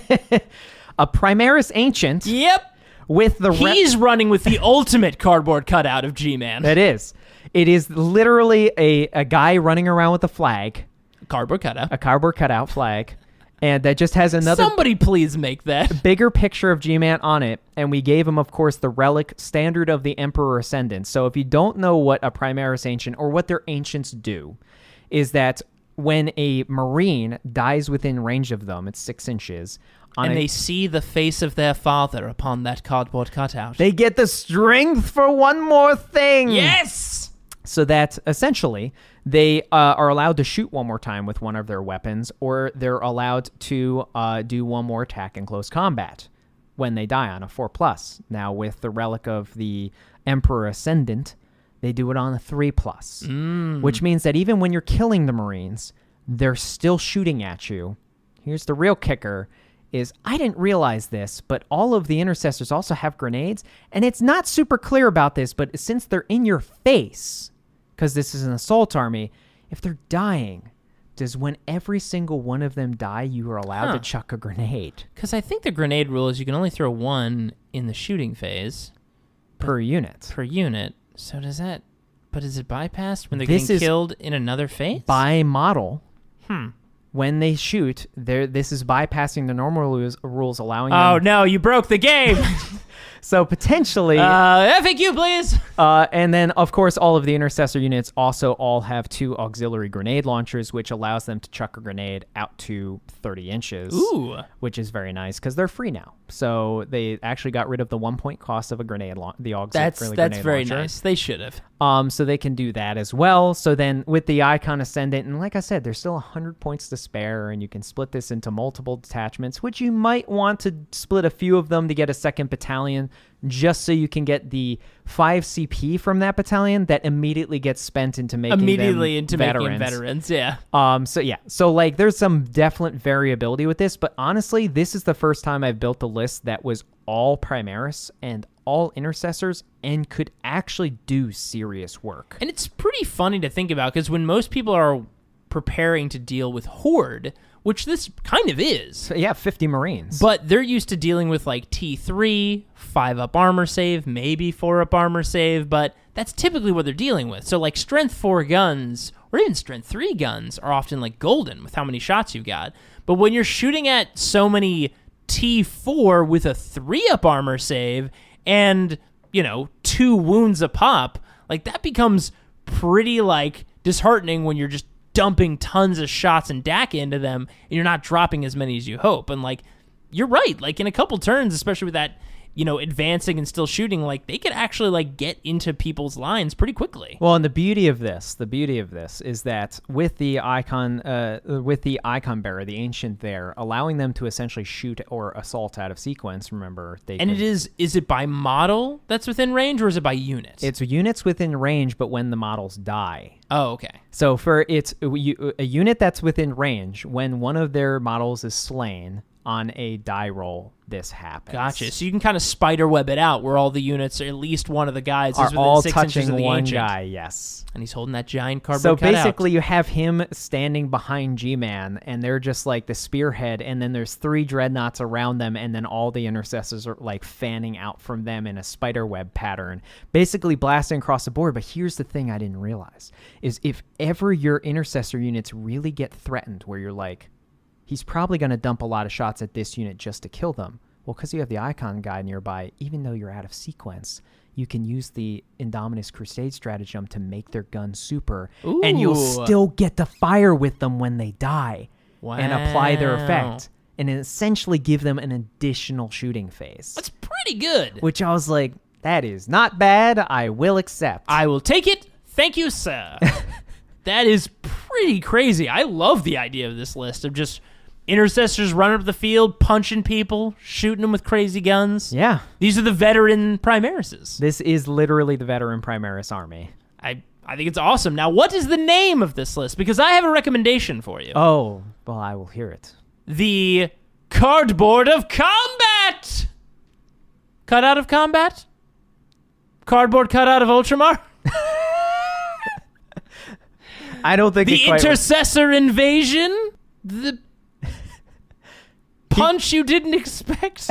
A Primaris Ancient. Yep. With the He's running with the ultimate cardboard cutout of G-Man. It is. It is literally a guy running around with a flag. Cardboard cutout. A cardboard cutout flag. And that just has another... Somebody please make that. Bigger picture of G-Man on it. And we gave him, of course, the relic standard of the Emperor Ascendant. So if you don't know what a Primaris Ancient, or what their Ancients do, is that when a Marine dies within range of them, it's 6 inches... And they see the face of their father upon that cardboard cutout. They get the strength for one more thing. Yes! So that essentially they are allowed to shoot one more time with one of their weapons, or they're allowed to do one more attack in close combat when they die on a 4+. Now with the relic of the Emperor Ascendant, they do it on a 3+, which means that even when you're killing the Marines, they're still shooting at you. Here's the real kicker. I didn't realize this, but all of the Intercessors also have grenades, and it's not super clear about this, but since they're in your face, because this is an assault army, if they're dying, does when every single one of them die, you are allowed to chuck a grenade? Because I think the grenade rule is you can only throw one in the shooting phase. Per unit. Per unit. So does that... But is it bypassed when they're getting killed in another phase? By model. When they shoot, this is bypassing the normal rules, allowing them... Oh, no, you broke the game! So potentially... FAQ, please! And then, of course, all of the Intercessor units also all have 2 auxiliary grenade launchers, which allows them to chuck a grenade out to 30 inches. Ooh. Which is very nice, because they're free now. So they actually got rid of the 1-point cost of a grenade the auxiliary grenade launcher. That's very nice. They should have. So they can do that as well. So then with the Icon Ascendant, and like I said, there's still 100 points to spare, and you can split this into multiple detachments, which you might want to split a few of them to get a 2nd battalion, just so you can get the 5 CP from that battalion that immediately gets spent into making veterans. Yeah. So like there's some definite variability with this, but honestly, this is the first time I've built a list that was all Primaris and all Intercessors and could actually do serious work. And it's pretty funny to think about, because when most people are preparing to deal with Horde, which this kind of is. So, yeah, 50 Marines. But they're used to dealing with like T3, 5-up armor save, maybe 4-up armor save, but that's typically what they're dealing with. So like strength 4 guns, or even strength 3 guns, are often like golden with how many shots you've got. But when you're shooting at so many T4 with a 3-up armor save and, 2 wounds a pop, like that becomes pretty like disheartening when you're just dumping tons of shots and DAC into them and you're not dropping as many as you hope. And like, you're right, like in a couple turns, especially with that, advancing and still shooting, like they could actually like get into people's lines pretty quickly. Well, and the beauty of this is that with the icon bearer, the ancient there, allowing them to essentially shoot or assault out of sequence. Remember, is it by model that's within range, or is it by unit? It's units within range, but when the models die. Oh, okay. So for a unit that's within range, when one of their models is slain on a die roll, this happens. Gotcha. So you can kind of spider web it out where all the units, or at least one of the guys, are is within all 6 inches touching of the one ancient. guy. Yes. And he's holding that giant cardboard So cutout. basically, you have him standing behind G-Man, and they're just like the spearhead, and then there's 3 dreadnoughts around them, and then all the intercessors are like fanning out from them in a spider web pattern, basically blasting across the board. But here's the thing I didn't realize, is if ever your intercessor units really get threatened, where you're like, he's probably going to dump a lot of shots at this unit just to kill them. Well, because you have the icon guy nearby, even though you're out of sequence, you can use the Indominus Crusade stratagem to make their gun super, and you'll still get to fire with them when they die and apply their effect, and essentially give them an additional shooting phase. That's pretty good. Which I was like, that is not bad. I will accept. I will take it. Thank you, sir. That is pretty crazy. I love the idea of this list of just intercessors running up the field, punching people, shooting them with crazy guns. Yeah. These are the veteran Primarises. This is literally the veteran Primaris army. I think it's awesome. Now, what is the name of this list? Because I have a recommendation for you. Oh, well, I will hear it. The Cardboard of Combat! Cut out of combat? Cardboard cut out of Ultramar? I don't think the Intercessor Invasion? The punch you didn't expect?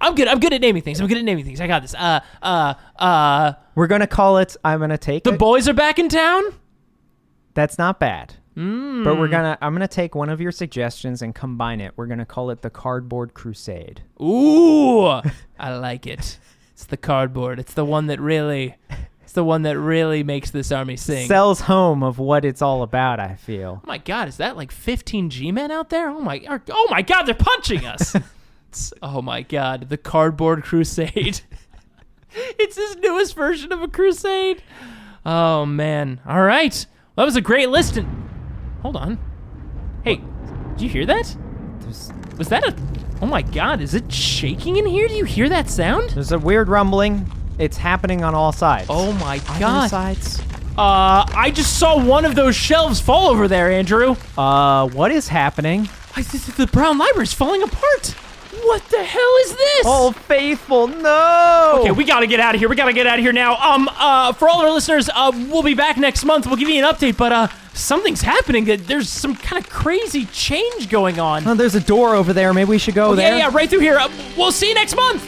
I'm good at naming things. I got this. We're going to call it, I'm going to take The Boys Are Back in Town? That's not bad. But I'm going to take one of your suggestions and combine it. We're going to call it the Cardboard Crusade. Ooh, I like it. It's the cardboard. It's the one that really makes this army sing. Sells home of what it's all about, I feel. Oh my God, is that like 15 G-men out there? Oh my God, they're punching us. Oh my God, the Cardboard Crusade. It's his newest version of a crusade. Oh man. All right. Well, that was a great list. Hold on. Hey, did you hear that? Was that a... Oh my God, is it shaking in here? Do you hear that sound? There's a weird rumbling. It's happening on all sides. Oh my Either God. sides. I just saw one of those shelves fall over there, Andrew. What is happening? The Brown Library's falling apart. What the hell is this? Oh, faithful, no! Okay, we gotta get out of here. We gotta get out of here now. For all our listeners, we'll be back next month. We'll give you an update, but something's happening. There's some kind of crazy change going on. Oh, there's a door over there. Maybe we should go there. Yeah, right through here. We'll see you next month.